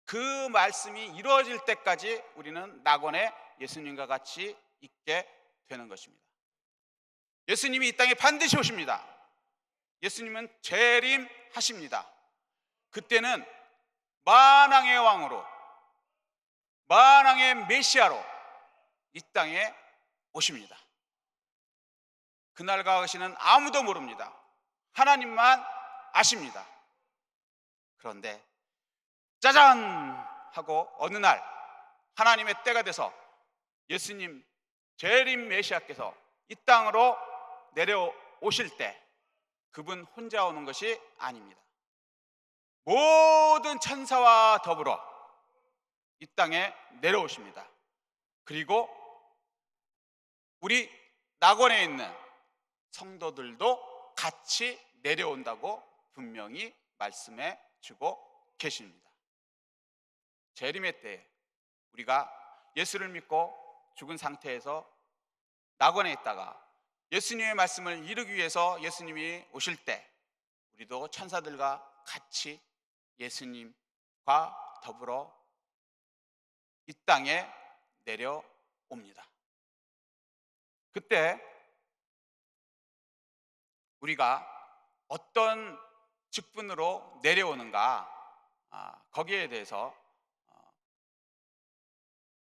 그 말씀이 이루어질 때까지 우리는 낙원에 예수님과 같이 있게 되는 것입니다. 예수님이 이 땅에 반드시 오십니다. 예수님은 재림하십니다. 그때는 만왕의 왕으로, 만왕의 메시아로 이 땅에 오십니다. 그날과 것이는 아무도 모릅니다. 하나님만 아십니다. 그런데 짜잔 하고 어느 날 하나님의 때가 돼서 예수님 재림 메시아께서 이 땅으로 내려오실 때 그분 혼자 오는 것이 아닙니다. 모든 천사와 더불어 이 땅에 내려오십니다. 그리고 우리 낙원에 있는 성도들도 같이 내려온다고 분명히 말씀해 주고 계십니다. 재림의 때에 우리가 예수를 믿고 죽은 상태에서 낙원에 있다가 예수님의 말씀을 이루기 위해서 예수님이 오실 때 우리도 천사들과 같이 예수님과 더불어 이 땅에 내려옵니다. 그때 우리가 어떤 직분으로 내려오는가, 거기에 대해서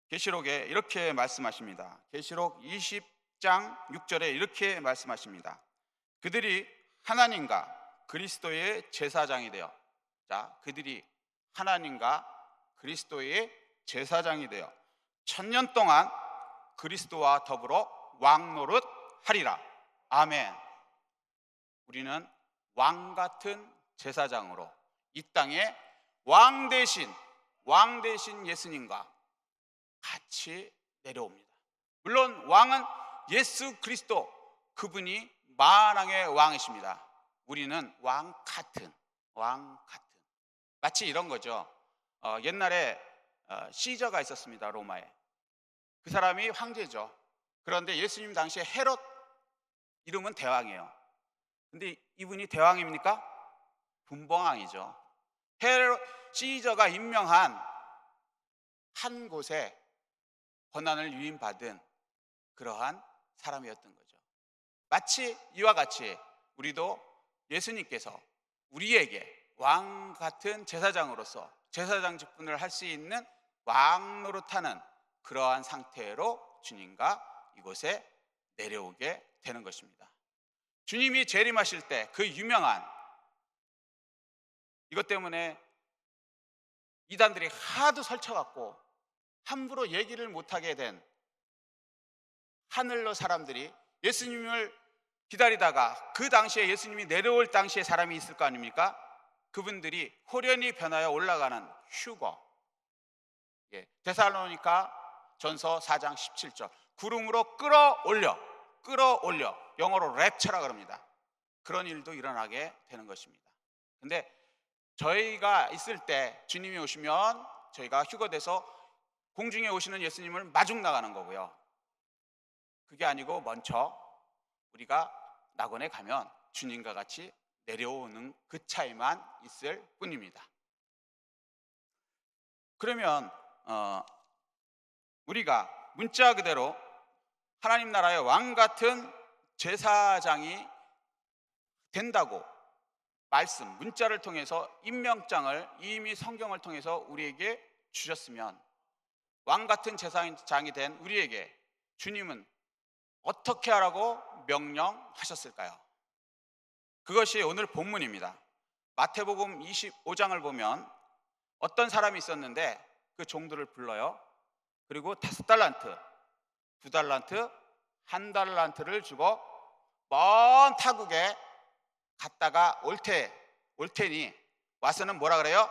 계시록에 이렇게 말씀하십니다. 계시록 20장 6절에 이렇게 말씀하십니다. 그들이 하나님과 그리스도의 제사장이 되어, 그들이 하나님과 그리스도의 제사장이 되어 1000년 동안 그리스도와 더불어 왕노릇 하리라. 아멘. 우리는 왕 같은 제사장으로 이 땅에 왕 대신 예수님과 같이 내려옵니다. 물론 왕은 예수 그리스도, 그분이 만왕의 왕이십니다. 우리는 왕 같은. 마치 이런 거죠. 옛날에 시저가 있었습니다. 로마에. 그 사람이 황제죠. 그런데 예수님 당시에 헤롯, 이름은 대왕이에요. 근데 이분이 대왕입니까? 분봉왕이죠. 헤롯 시저가 임명한 한 곳에 권한을 위임받은 그러한 사람이었던 거죠. 마치 이와 같이 우리도 예수님께서 우리에게 왕 같은 제사장으로서 제사장 직분을 할 수 있는 왕노릇하는 그러한 상태로 주님과 이곳에 내려오게 되는 것입니다. 주님이 재림하실 때 그 유명한, 이것 때문에 이단들이 하도 설쳐갖고 함부로 얘기를 못하게 된 하늘로 사람들이 예수님을 기다리다가 그 당시에 예수님이 내려올 당시에 사람이 있을 거 아닙니까? 그분들이 호련히 변하여 올라가는 휴거, 데살로니가 전서 4장 17절, 구름으로 끌어올려, 영어로 랩처라 그럽니다. 그런 일도 일어나게 되는 것입니다. 근데 저희가 있을 때 주님이 오시면 저희가 휴거돼서 공중에 오시는 예수님을 마중 나가는 거고요. 그게 아니고 먼저 우리가 낙원에 가면 주님과 같이 내려오는 그 차이만 있을 뿐입니다. 그러면 우리가 문자 그대로 하나님 나라의 왕 같은 제사장이 된다고 말씀, 문자를 통해서 임명장을 이미 성경을 통해서 우리에게 주셨으면 왕 같은 제사장이 된 우리에게 주님은 어떻게 하라고 명령하셨을까요? 그것이 오늘 본문입니다. 마태복음 25장을 보면 어떤 사람이 있었는데 그 종들을 불러요. 그리고 5달란트, 2달란트, 1달란트를 주고 먼 타국에 갔다가 올 테니 와서는 뭐라 그래요?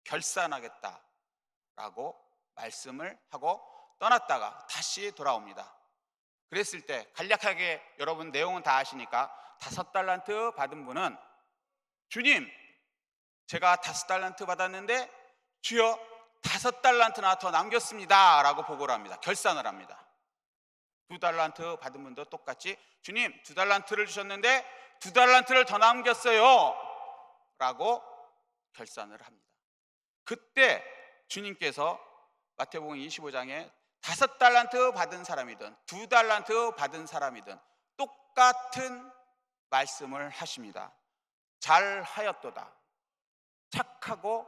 결산하겠다라고 말씀을 하고 떠났다가 다시 돌아옵니다. 그랬을 때 간략하게 여러분 내용은 다 아시니까 5달란트 받은 분은 주님, 제가 5달란트 받았는데 주여 5달란트나 더 남겼습니다 라고 보고를 합니다. 결산을 합니다. 2달란트 받은 분도 똑같이 주님 2달란트를 주셨는데 2달란트를 더 남겼어요 라고 결산을 합니다. 그때 주님께서 마태복음 25장에 5달란트 받은 사람이든 2달란트 받은 사람이든 똑같은 말씀을 하십니다. 잘하였도다, 착하고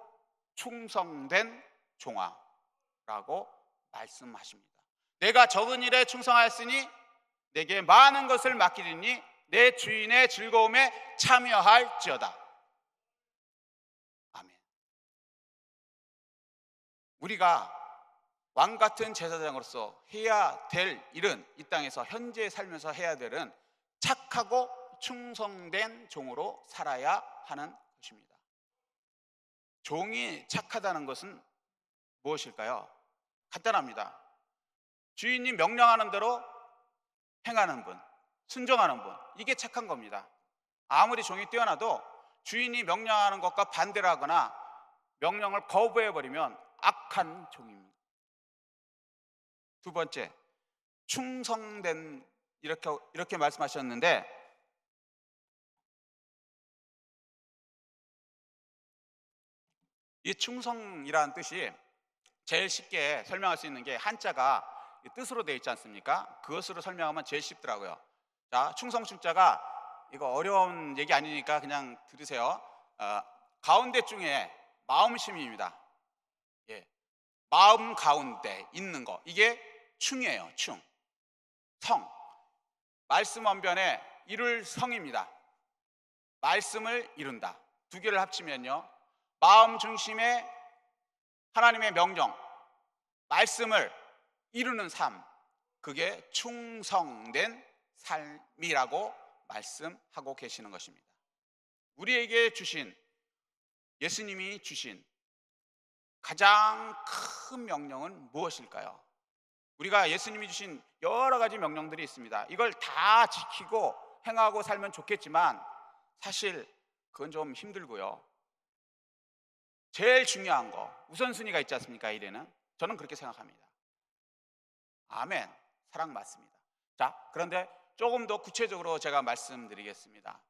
충성된 종아라고 말씀하십니다. 내가 적은 일에 충성하였으니 내게 많은 것을 맡기리니 내 주인의 즐거움에 참여할지어다. 아멘. 우리가 왕 같은 제사장으로서 해야 될 일은, 이 땅에서 현재 살면서 해야 될 일은 착하고 충성된 종으로 살아야 하는 것입니다. 종이 착하다는 것은 무엇일까요? 간단합니다. 주인이 명령하는 대로 행하는 분, 순종하는 분, 이게 착한 겁니다. 아무리 종이 뛰어나도 주인이 명령하는 것과 반대를 하거나 명령을 거부해버리면 악한 종입니다. 두 번째, 충성된, 이렇게 말씀하셨는데 이 충성이라는 뜻이 제일 쉽게 설명할 수 있는 게 한자가 뜻으로 되어 있지 않습니까? 그것으로 설명하면 제일 쉽더라고요. 자, 충성충자가, 이거 어려운 얘기 아니니까 그냥 들으세요. 가운데 중에 마음심입니다. 예, 마음 가운데 있는 거, 이게 충이에요. 충, 성, 말씀 원변에 이룰 성입니다. 말씀을 이룬다. 두 개를 합치면요, 마음 중심의 하나님의 명령, 말씀을 이루는 삶, 그게 충성된 삶이라고 말씀하고 계시는 것입니다. 우리에게 주신, 예수님이 주신 가장 큰 명령은 무엇일까요? 우리가 예수님이 주신 여러 가지 명령들이 있습니다. 이걸 다 지키고 행하고 살면 좋겠지만 사실 그건 좀 힘들고요. 제일 중요한 거, 우선순위가 있지 않습니까? 일에는 저는 그렇게 생각합니다. 아멘. 사랑 맞습니다. 자, 그런데 조금 더 구체적으로 제가 말씀드리겠습니다.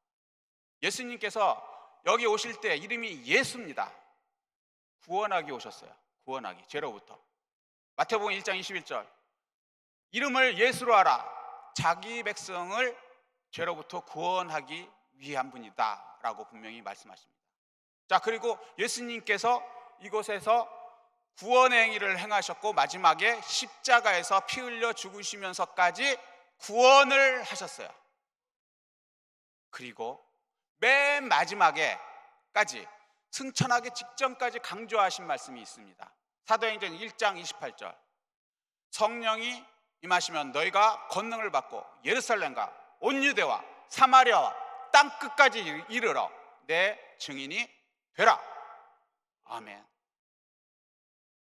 예수님께서 여기 오실 때 이름이 예수입니다. 구원하기 오셨어요. 구원하기, 죄로부터. 마태복음 1장 21절, 이름을 예수로 하라, 자기 백성을 죄로부터 구원하기 위한 분이다 라고 분명히 말씀하십니다. 자, 그리고 예수님께서 이곳에서 구원의 행위를 행하셨고 마지막에 십자가에서 피 흘려 죽으시면서까지 구원을 하셨어요. 그리고 맨 마지막에까지 승천하기 직전까지 강조하신 말씀이 있습니다. 사도행전 1장 28절, 성령이 임하시면 너희가 권능을 받고 예루살렘과 온 유대와 사마리아와 땅 끝까지 이르러 내 증인이 되라. 아멘.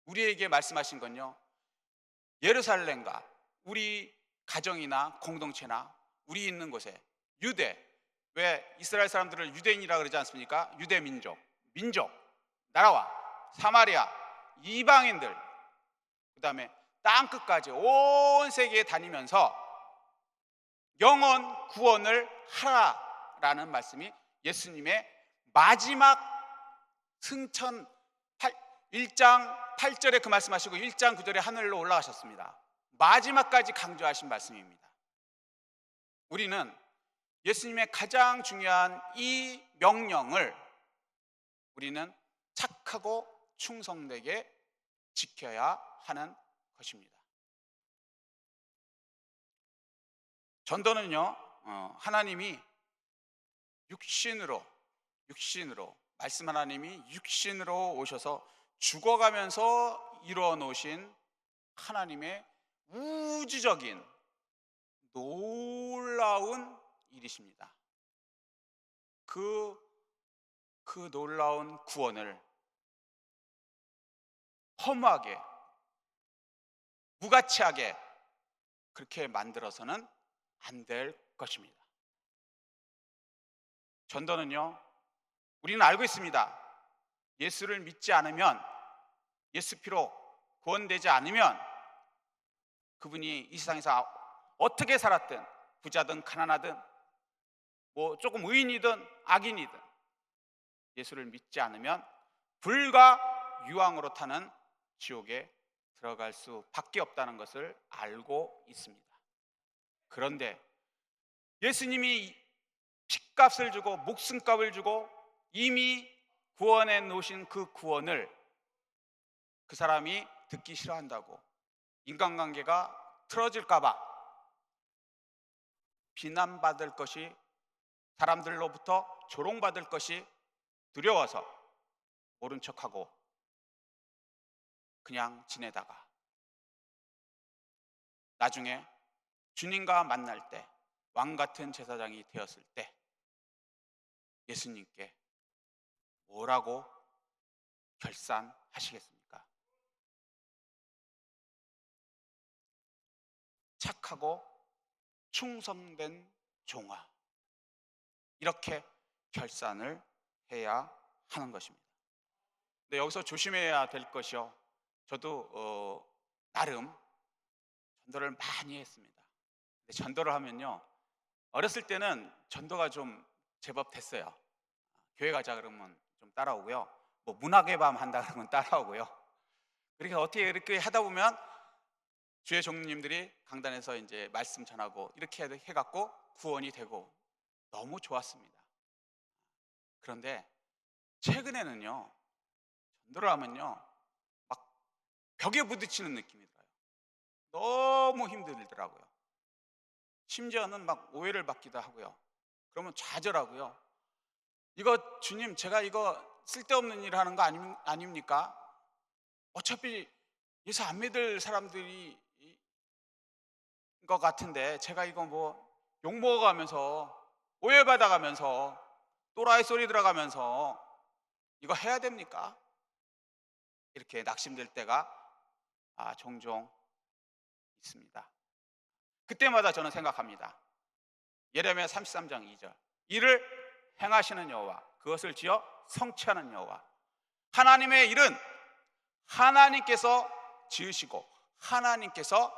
우리에게 말씀하신 건요, 예루살렘과 우리 가정이나 공동체나 우리 있는 곳에, 유대, 왜 이스라엘 사람들을 유대인이라 그러지 않습니까? 유대 민족, 나라와 사마리아, 이방인들, 그 다음에 땅 끝까지 온 세계에 다니면서 영원 구원을 하라라는 말씀이 예수님의 마지막 승천 1장 8절에 그 말씀하시고 1장 9절에 하늘로 올라가셨습니다. 마지막까지 강조하신 말씀입니다. 우리는 예수님의 가장 중요한 이 명령을 우리는 착하고 충성되게 지켜야 하는 것입니다. 전도는요, 하나님이 육신으로 말씀, 하나님이 육신으로 오셔서 죽어가면서 이루어 놓으신 하나님의 우주적인 놀라운 일이십니다. 그 놀라운 구원을 허무하게, 무가치하게 그렇게 만들어서는 안 될 것입니다. 전도는요, 우리는 알고 있습니다. 예수를 믿지 않으면, 예수 피로 구원되지 않으면 그분이 이 세상에서 어떻게 살았든, 부자든 가난하든 뭐 조금 의인이든 악인이든 예수를 믿지 않으면 불과 유황으로 타는 지옥에 들어갈 수밖에 없다는 것을 알고 있습니다. 그런데 예수님이 핏값을 주고 목숨값을 주고 이미 구원해 놓으신 그 구원을 그 사람이 듣기 싫어한다고, 인간관계가 틀어질까 봐, 비난받을 것이, 사람들로부터 조롱받을 것이 두려워서 모른 척하고 그냥 지내다가 나중에 주님과 만날 때, 왕같은 제사장이 되었을 때 예수님께 뭐라고 결산하시겠습니까? 착하고 충성된 종아, 이렇게 결산을 해야 하는 것입니다. 근데 여기서 조심해야 될 것이요, 저도 나름 전도를 많이 했습니다. 근데 전도를 하면요, 어렸을 때는 전도가 좀 제법 됐어요. 교회 가자 그러면 좀 따라오고요, 뭐 문학의 밤 한다 그러면 따라오고요. 그렇게 어떻게 이렇게 하다 보면 주의 종님들이 강단에서 이제 말씀 전하고 이렇게 해갖고 구원이 되고 너무 좋았습니다. 그런데 최근에는요, 전도를 하면요 막 벽에 부딪히는 느낌이 들어요. 너무 힘들더라고요. 심지어는 막 오해를 받기도 하고요. 그러면 좌절하고요. 이거 주님, 제가 이거 쓸데없는 일 하는 거 아닙니까? 어차피 예수 안 믿을 사람들이 것 같은데 제가 이거 뭐 욕먹어가면서 오해받아가면서 또라이 소리 들어가면서 이거 해야 됩니까? 이렇게 낙심될 때가 종종 있습니다. 그때마다 저는 생각합니다. 예레미야 33장 2절, 이를 행하시는 여호와, 그것을 지어 성취하는 여호와. 하나님의 일은 하나님께서 지으시고 하나님께서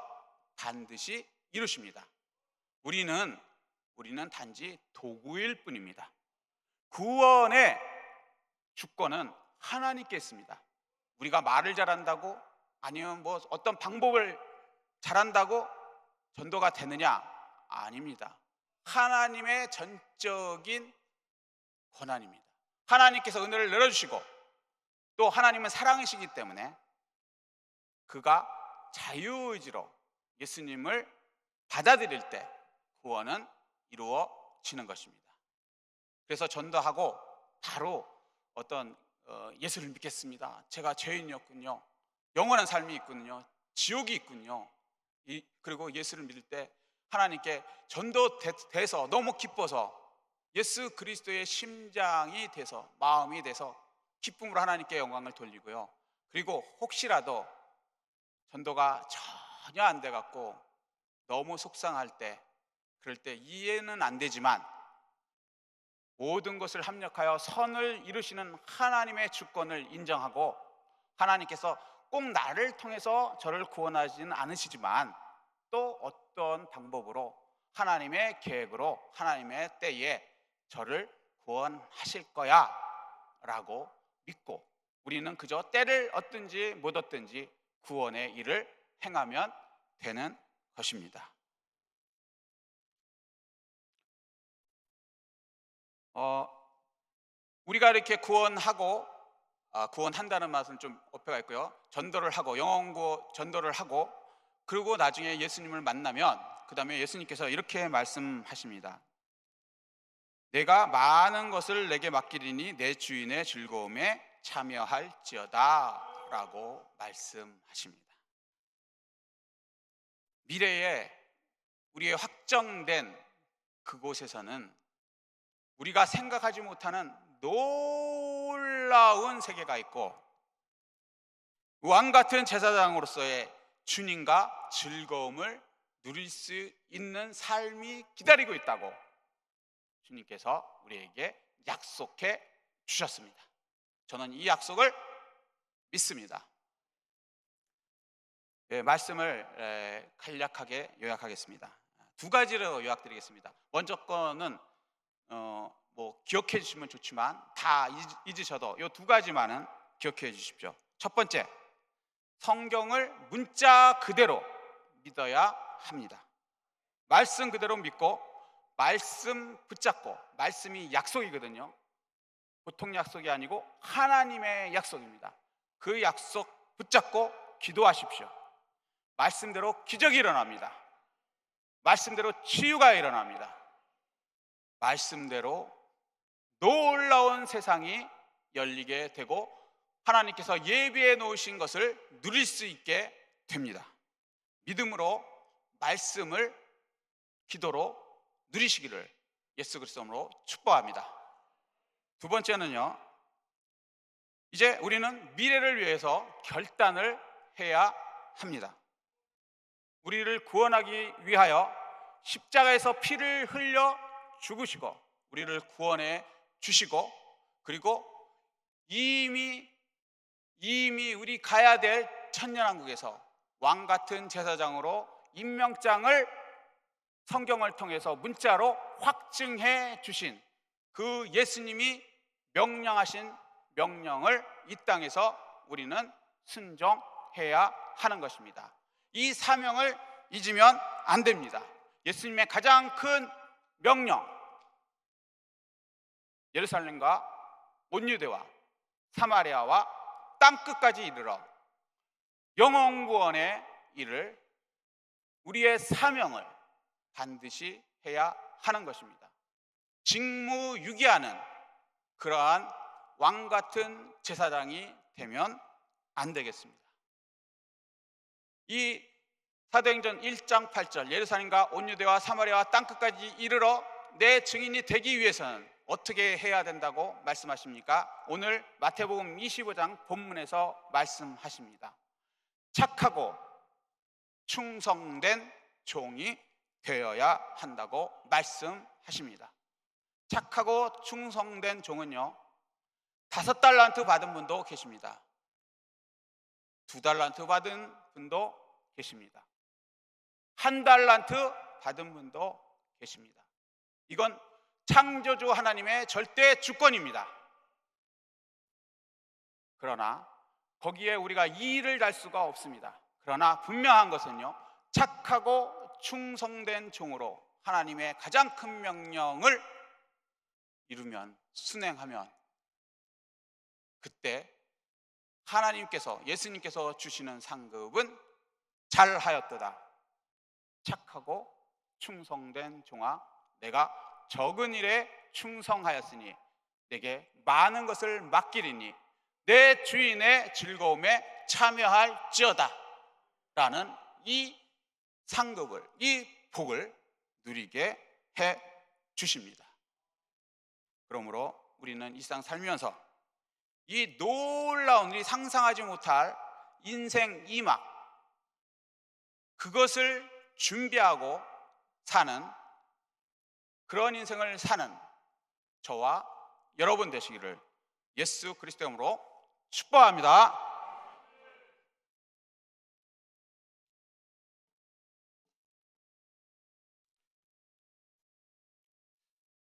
반드시 이루십니다. 우리는 단지 도구일 뿐입니다. 구원의 주권은 하나님께 있습니다. 우리가 말을 잘한다고, 아니면 뭐 어떤 방법을 잘한다고 전도가 되느냐? 아닙니다. 하나님의 전적인 권한입니다. 하나님께서 은혜를 내려주시고 또 하나님은 사랑이시기 때문에 그가 자유의지로 예수님을 받아들일 때 구원은 이루어지는 것입니다. 그래서 전도하고 바로 어떤 예수를 믿겠습니다, 제가 죄인이었군요, 영원한 삶이 있군요, 지옥이 있군요, 그리고 예수를 믿을 때 하나님께 전도돼서 너무 기뻐서 예수 그리스도의 심장이 돼서, 마음이 돼서 기쁨으로 하나님께 영광을 돌리고요. 그리고 혹시라도 전도가 전혀 안 돼갖고 너무 속상할 때, 그럴 때 이해는 안 되지만 모든 것을 합력하여 선을 이루시는 하나님의 주권을 인정하고, 하나님께서 꼭 나를 통해서 저를 구원하지는 않으시지만 또 어떤 방법으로 하나님의 계획으로 하나님의 때에 저를 구원하실 거야 라고 믿고, 우리는 그저 때를 얻든지 못 얻든지 구원의 일을 행하면 되는 것입니다. 우리가 이렇게 구원하고, 구원한다는 말은 좀 어폐가 있고요, 전도를 하고, 영혼구 전도를 하고, 그리고 나중에 예수님을 만나면 그 다음에 예수님께서 이렇게 말씀하십니다. 내가 많은 것을 내게 맡기리니 내 주인의 즐거움에 참여할지어다 라고 말씀하십니다. 미래에 우리의 확정된 그곳에서는 우리가 생각하지 못하는 놀라운 세계가 있고, 왕같은 제사장으로서의 주님과 즐거움을 누릴 수 있는 삶이 기다리고 있다고 주님께서 우리에게 약속해 주셨습니다. 저는 이 약속을 믿습니다. 말씀을 간략하게 요약하겠습니다. 두 가지로 요약드리겠습니다. 먼저 거는 기억해 주시면 좋지만 다 잊으셔도 이 두 가지만은 기억해 주십시오. 첫 번째, 성경을 문자 그대로 믿어야 합니다. 말씀 그대로 믿고 말씀 붙잡고, 말씀이 약속이거든요. 보통 약속이 아니고 하나님의 약속입니다. 그 약속 붙잡고 기도하십시오. 말씀대로 기적이 일어납니다. 말씀대로 치유가 일어납니다. 말씀대로 놀라운 세상이 열리게 되고 하나님께서 예비해 놓으신 것을 누릴 수 있게 됩니다. 믿음으로 말씀을 기도로 누리시기를 예수 그리스도로 축복합니다. 두 번째는요, 이제 우리는 미래를 위해서 결단을 해야 합니다. 우리를 구원하기 위하여 십자가에서 피를 흘려 죽으시고 우리를 구원해 주시고, 그리고 이미 우리 가야 될 천년왕국에서 왕 같은 제사장으로 임명장을 성경을 통해서 문자로 확증해 주신 그 예수님이 명령하신 명령을 이 땅에서 우리는 순종해야 하는 것입니다. 이 사명을 잊으면 안 됩니다. 예수님의 가장 큰 명령, 예루살렘과 온 유대와 사마리아와 땅끝까지 이르러 영혼구원의 일을, 우리의 사명을 반드시 해야 하는 것입니다. 직무유기하는 그러한 왕같은 제사장이 되면 안 되겠습니다. 이 사도행전 1장 8절, 예루살렘과 온 유대와 사마리아와 땅끝까지 이르러 내 증인이 되기 위해서는 어떻게 해야 된다고 말씀하십니까? 오늘 마태복음 25장 본문에서 말씀하십니다. 착하고 충성된 종이 되어야 한다고 말씀하십니다. 착하고 충성된 종은요, 5달란트 받은 분도 계십니다. 2달란트 받은 분도 계십니다. 1달란트 받은 분도 계십니다. 이건 창조주 하나님의 절대 주권입니다. 그러나 거기에 우리가 이의를 달 수가 없습니다. 그러나 분명한 것은요, 착하고 충성된 종으로 하나님의 가장 큰 명령을 이루면, 순행하면, 그때 하나님께서, 예수님께서 주시는 상급은 잘하였도다. 착하고 충성된 종아, 내가 적은 일에 충성하였으니 내게 많은 것을 맡기리니 내 주인의 즐거움에 참여할지어다 라는 이 상급을, 이 복을 누리게 해 주십니다. 그러므로 우리는 이 세상 살면서 이 놀라운, 우리 상상하지 못할 인생 이막, 그것을 준비하고 사는, 그런 인생을 사는 저와 여러분 되시기를 예수 그리스도 이름으로 축복합니다.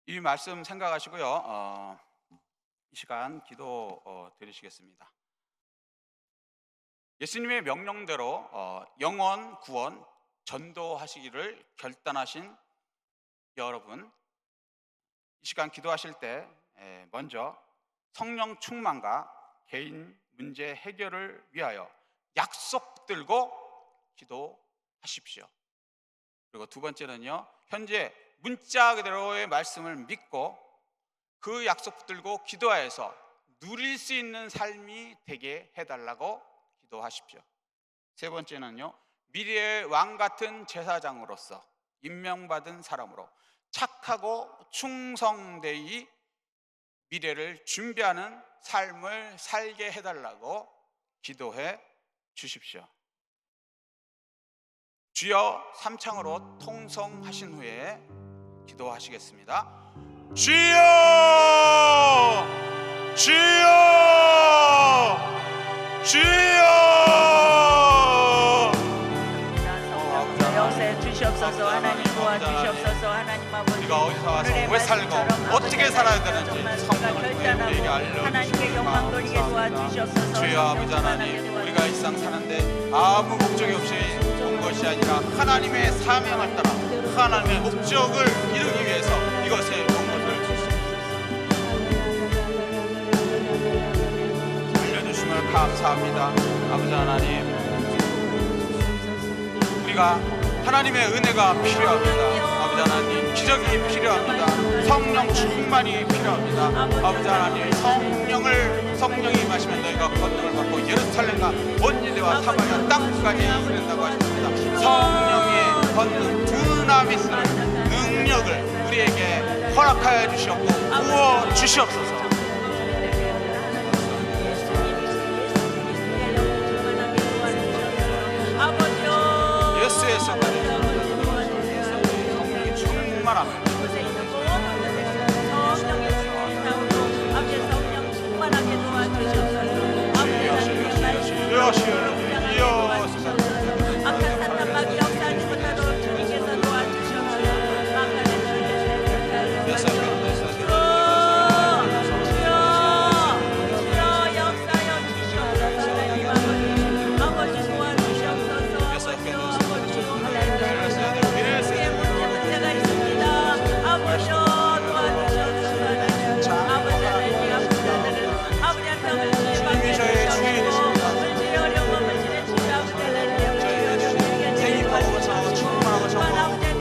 이 말씀 생각하시고요, 이 시간 기도 드리시겠습니다. 예수님의 명령대로 영혼 구원 전도하시기를 결단하신 여러분, 이 시간 기도하실 때 먼저 성령 충만과 개인 문제 해결을 위하여 약속 들고 기도하십시오. 그리고 두 번째는요, 현재 문자 그대로의 말씀을 믿고 그 약속 붙들고 기도하여서 누릴 수 있는 삶이 되게 해달라고 기도하십시오. 세 번째는요, 미래의 왕 같은 제사장으로서 임명받은 사람으로 착하고 충성되이 미래를 준비하는 삶을 살게 해달라고 기도해 주십시오. 주여 삼창으로 통성하신 후에 기도하시겠습니다. 주여 주여 주여. 여세 주시옵소서. 하나님 도와주시옵소서. 하나님 아버지, 우리가 어디서 와서 오늘의 왜 살고 말씀처럼 어떻게 아버지 살아야 하나님 되는지 정말 성령을 결단하고 우리에게 알려주시기 하나님께 영광 돌리게 도와주시옵소서. 주여 아버지 하나님, 우리가 이 세상 사는데 아무 목적이 없이 온 것이 아니라 하나님의 사명을 따라 하나님의 목적을 이루기 위해서 이것에 온 것을 알려주심을 감사합니다. 아버지 하나님, 우리가 하나님의 은혜가 필요합니다. 아버지 하나님, 기적이 필요합니다. 성령 충만이 필요합니다. 아버지 하나님, 성령이 마시면 너희가 권능을 받고 예루살렘과 온 유대와 사마리아 땅까지 이른다고 하셨습니다. 성령의 권능, 두나미스를, 능력을 우리에게 허락하여 주시옵고 부어 주시옵소서. 예수에서 성령이 충만합니다.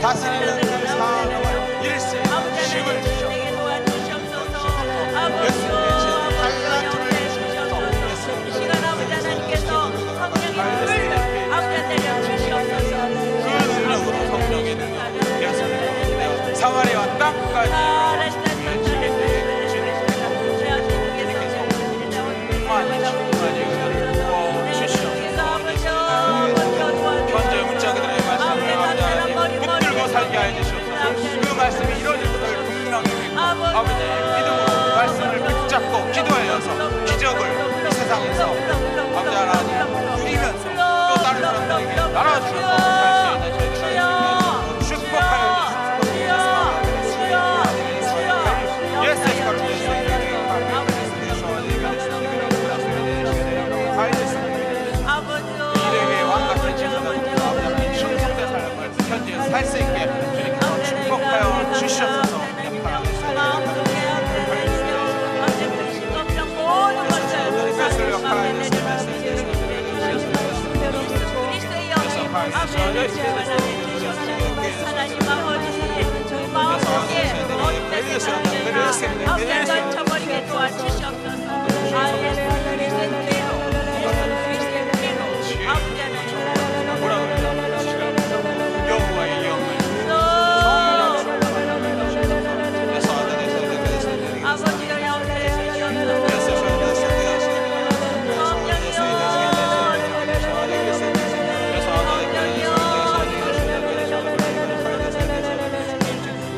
다스리는 그 사명을 일세 힘을 주시옵소서. 예수님의 달란트를 주시옵소서. 이 시간 아버지 하나님께서 성령의 불을 아버지 내려 주시옵소서. 그 능력으로 성령의 능력으로 예수님의 사마리아 땅까지 충만히 은혜를 부어 주시옵소서. 현재 문자들의 말씀을 붙들고 살게 하여 주시옵소서. 그 말씀이 이루어질 것을 분명히 믿고 아버지 믿음으로 말씀을 붙잡고 기도하여서 기적을 이 세상에서 아버지 하나님 누리면서 또 다른 사람들에게 나눠주셔서 살 수 있는 저희들과 축복하여 주시옵소서. 예수 이에게 왕같은 제사장으로 아버지 충성된 삶을 현재 살 수 있게 주님께서 축복하여 주시옵소서. 하나님 아버지 마음속에 어떤 사람들과 아버지 떨쳐버리게 도와주시옵소서. 여호와의 영을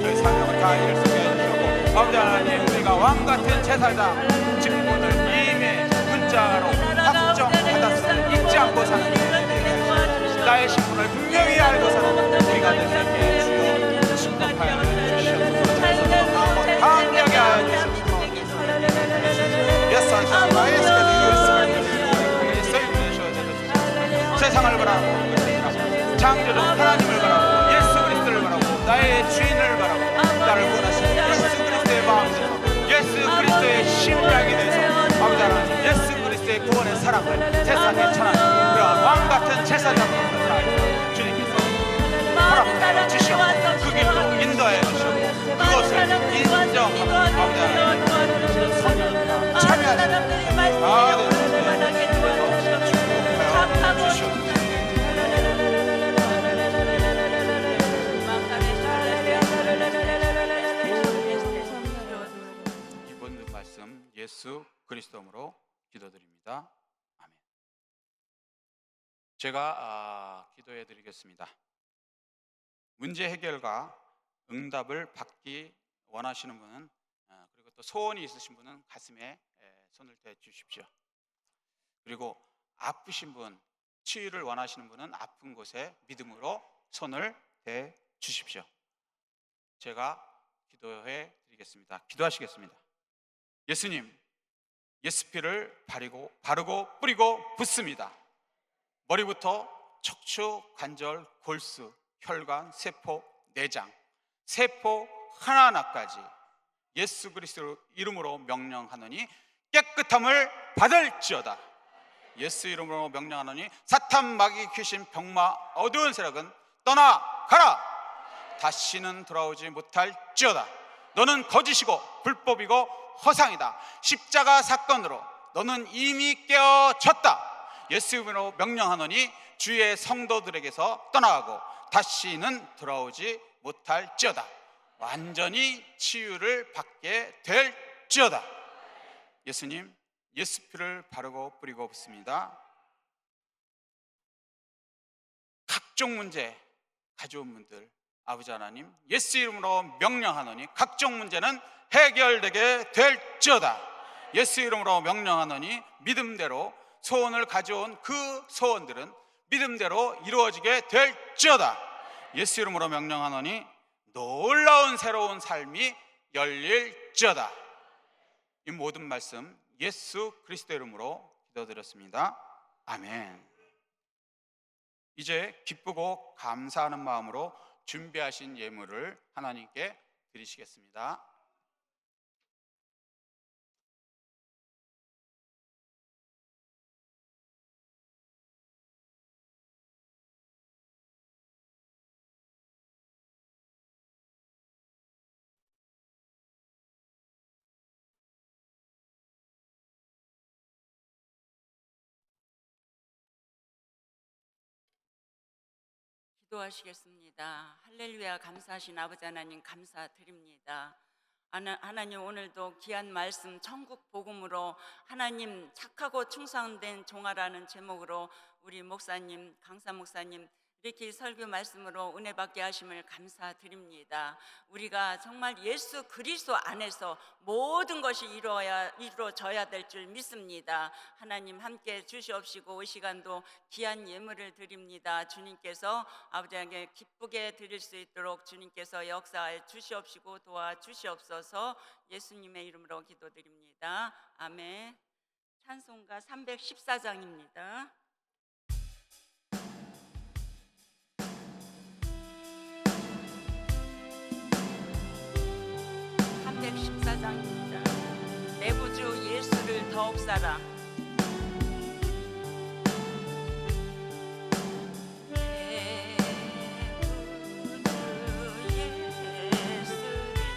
저희 사명을 다 이룰 수 있게 해주시고 아버지 하나님, 우리가 왕같은 제사장 직분을 이미 문자로 확정받았음을 잊지 않고 사는 나의 신분을 분명히 알고 사는 우리가 될 수 있게 주여 축복하여 주시옵소서. 강력하게 하여 주시옵소서. 세상을 바라고 창조주 하나님을 바라고 예수 그리스도를 바라고 나의 주인을 바라고 나를 구원하신 예수 그리스도의 마음대로 예수 그리스도의 심장이 되어서 아버지 하나님, 예수 그리스도의 구원의 사랑을 세상에 전하는 그런 왕같은 제사장으로 주님께서 허락하여 주시옵소서. 그 길로 인도하여 주시옵소서. 그것을 인정하고 아버지 하나님 참여하는 이번 말씀 예수 그리스도로 기도드립니다. 아멘. 제가 기도해 드리겠습니다. 문제 해결과 응답을 받기 원하시는 분은 그리고 또 소원이 있으신 분은 가슴에 손을 대 주십시오. 그리고 아프신 분, 치유를 원하시는 분은 아픈 곳에 믿음으로 손을 대 주십시오. 제가 기도해 드리겠습니다. 기도하시겠습니다. 예수님, 예수피를 바르고 뿌리고 붓습니다. 머리부터 척추, 관절, 골수, 혈관, 세포, 내장, 세포 하나하나까지 예수 그리스도 이름으로 명령하노니 깨끗함을 받을지어다. 예수 이름으로 명령하노니 사탄, 마귀, 귀신, 병마, 어두운 세력은 떠나가라. 다시는 돌아오지 못할지어다. 너는 거짓이고 불법이고 허상이다. 십자가 사건으로 너는 이미 깨어졌다. 예수 이름으로 명령하노니 주의 성도들에게서 떠나가고 다시는 돌아오지 못할지어다. 완전히 치유를 받게 될지어다. 예수님, 예수피를 바르고 뿌리고 붓습니다. 각종 문제 가져온 분들, 아버지 하나님, 예수 이름으로 명령하노니 각종 문제는 해결되게 될지어다. 예수 이름으로 명령하노니 믿음대로 소원을 가져온 그 소원들은 믿음대로 이루어지게 될지어다. 예수 이름으로 명령하노니 놀라운 새로운 삶이 열릴지어다. 이 모든 말씀 예수 그리스도 이름으로 기도드렸습니다. 아멘. 이제 기쁘고 감사하는 마음으로 준비하신 예물을 하나님께 드리시겠습니다. 기도하시겠습니다. 할렐루야. 감사하신 아버지 하나님 감사드립니다. 하나님, 오늘도 귀한 말씀 천국 복음으로 하나님 착하고 충성된 종아라는 제목으로 우리 목사님, 강사 목사님 이렇게 설교 말씀으로 은혜 받게 하심을 감사드립니다. 우리가 정말 예수 그리스도 안에서 모든 것이 이루어져야 될 줄 믿습니다. 하나님 함께 주시옵시고 이 시간도 귀한 예물을 드립니다. 주님께서 아버지에게 기쁘게 드릴 수 있도록 주님께서 역사해 주시옵시고 도와주시옵소서. 예수님의 이름으로 기도드립니다. 아멘. 찬송가 314장입니다. 314장입니다. 내 구주 예수를 더욱 사랑. 내 구주 예수를 더욱 사랑.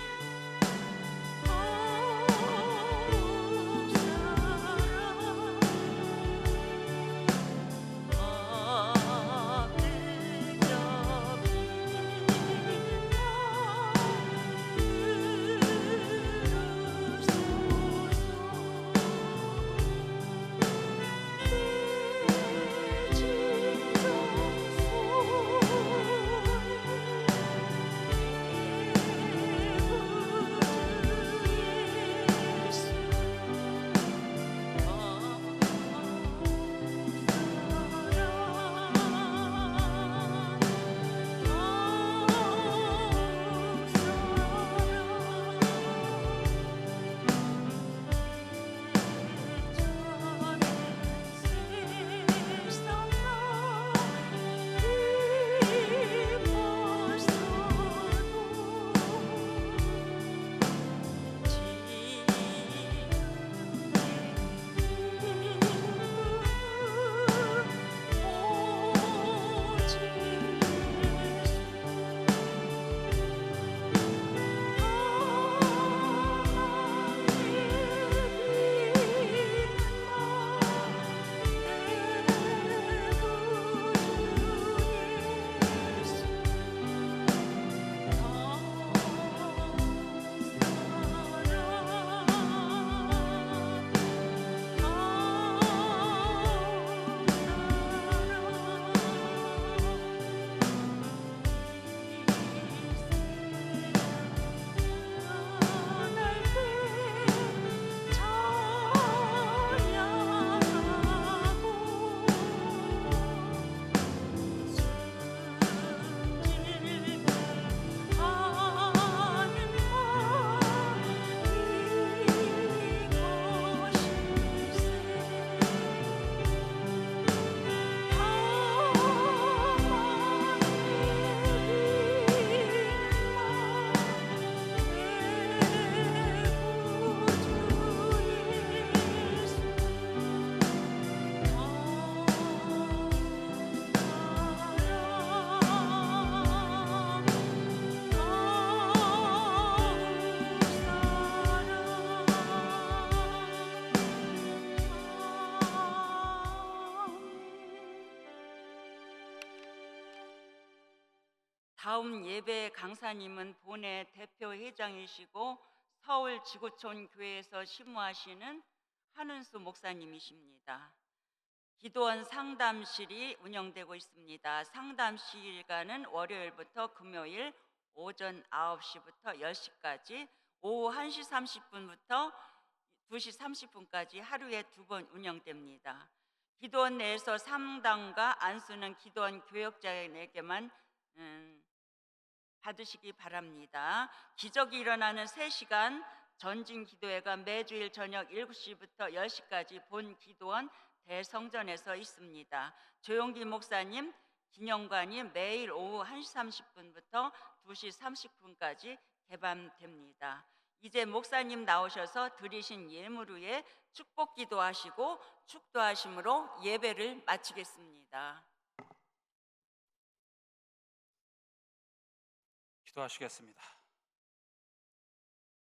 다음 예배 강사님은 본회 대표 회장이시고 서울 지구촌 교회에서 심무하시는 한은수 목사님이십니다. 기도원 상담실이 운영되고 있습니다. 상담 시간은 월요일부터 금요일 오전 9시부터 10시까지, 오후 1시 30분부터 2시 30분까지 하루에 2번 운영됩니다. 기도원 내에서 상담과 안수는 기도원 교역자에게만 받으시기 바랍니다. 기적이 일어나는 3시간 전진 기도회가 매주일 저녁 7시부터 10시까지 본 기도원 대성전에서 있습니다. 조용기 목사님 기념관이 매일 오후 1시 30분부터 2시 30분까지 개방됩니다. 이제 목사님 나오셔서 드리신 예물 후에 축복 기도하시고 축도하심으로 예배를 마치겠습니다. 기도하시겠습니다.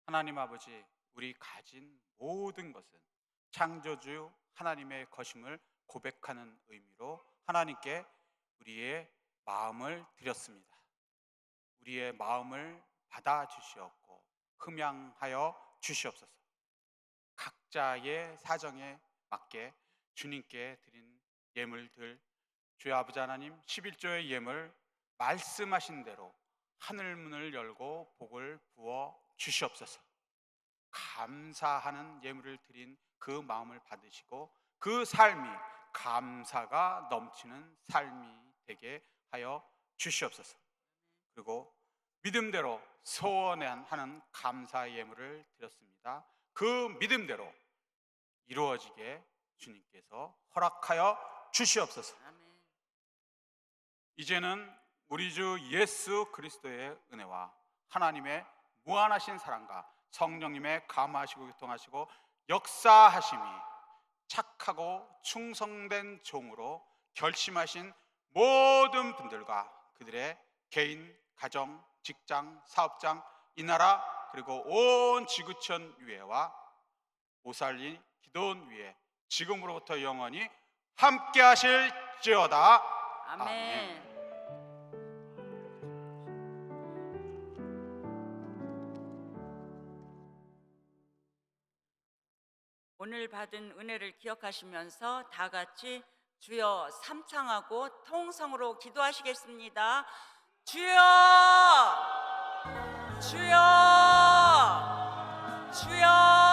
하나님 아버지, 우리 가진 모든 것은 창조주 하나님의 것임을 고백하는 의미로 하나님께 우리의 마음을 드렸습니다. 우리의 마음을 받아주시옵고 흠양하여 주시옵소서. 각자의 사정에 맞게 주님께 드린 예물들, 주의 아버지 하나님 11조의 예물 말씀하신 대로 하늘문을 열고 복을 부어 주시옵소서. 감사하는 예물을 드린 그 마음을 받으시고 그 삶이 감사가 넘치는 삶이 되게 하여 주시옵소서. 그리고 믿음대로 소원하는 감사 예물을 드렸습니다. 그 믿음대로 이루어지게 주님께서 허락하여 주시옵소서. 아멘. 이제는 우리 주 예수 그리스도의 은혜와 하나님의 무한하신 사랑과 성령님의 감화하시고 교통하시고 역사하심이 착하고 충성된 종으로 결심하신 모든 분들과 그들의 개인, 가정, 직장, 사업장, 이 나라 그리고 온 지구촌 위에와 오살리 기도원 위에 지금으로부터 영원히 함께 하실지어다. 아멘. 오늘 받은 은혜를 기억하시면서 다 같이 주여 삼창하고 통성으로 기도하시겠습니다. 주여, 주여, 주여.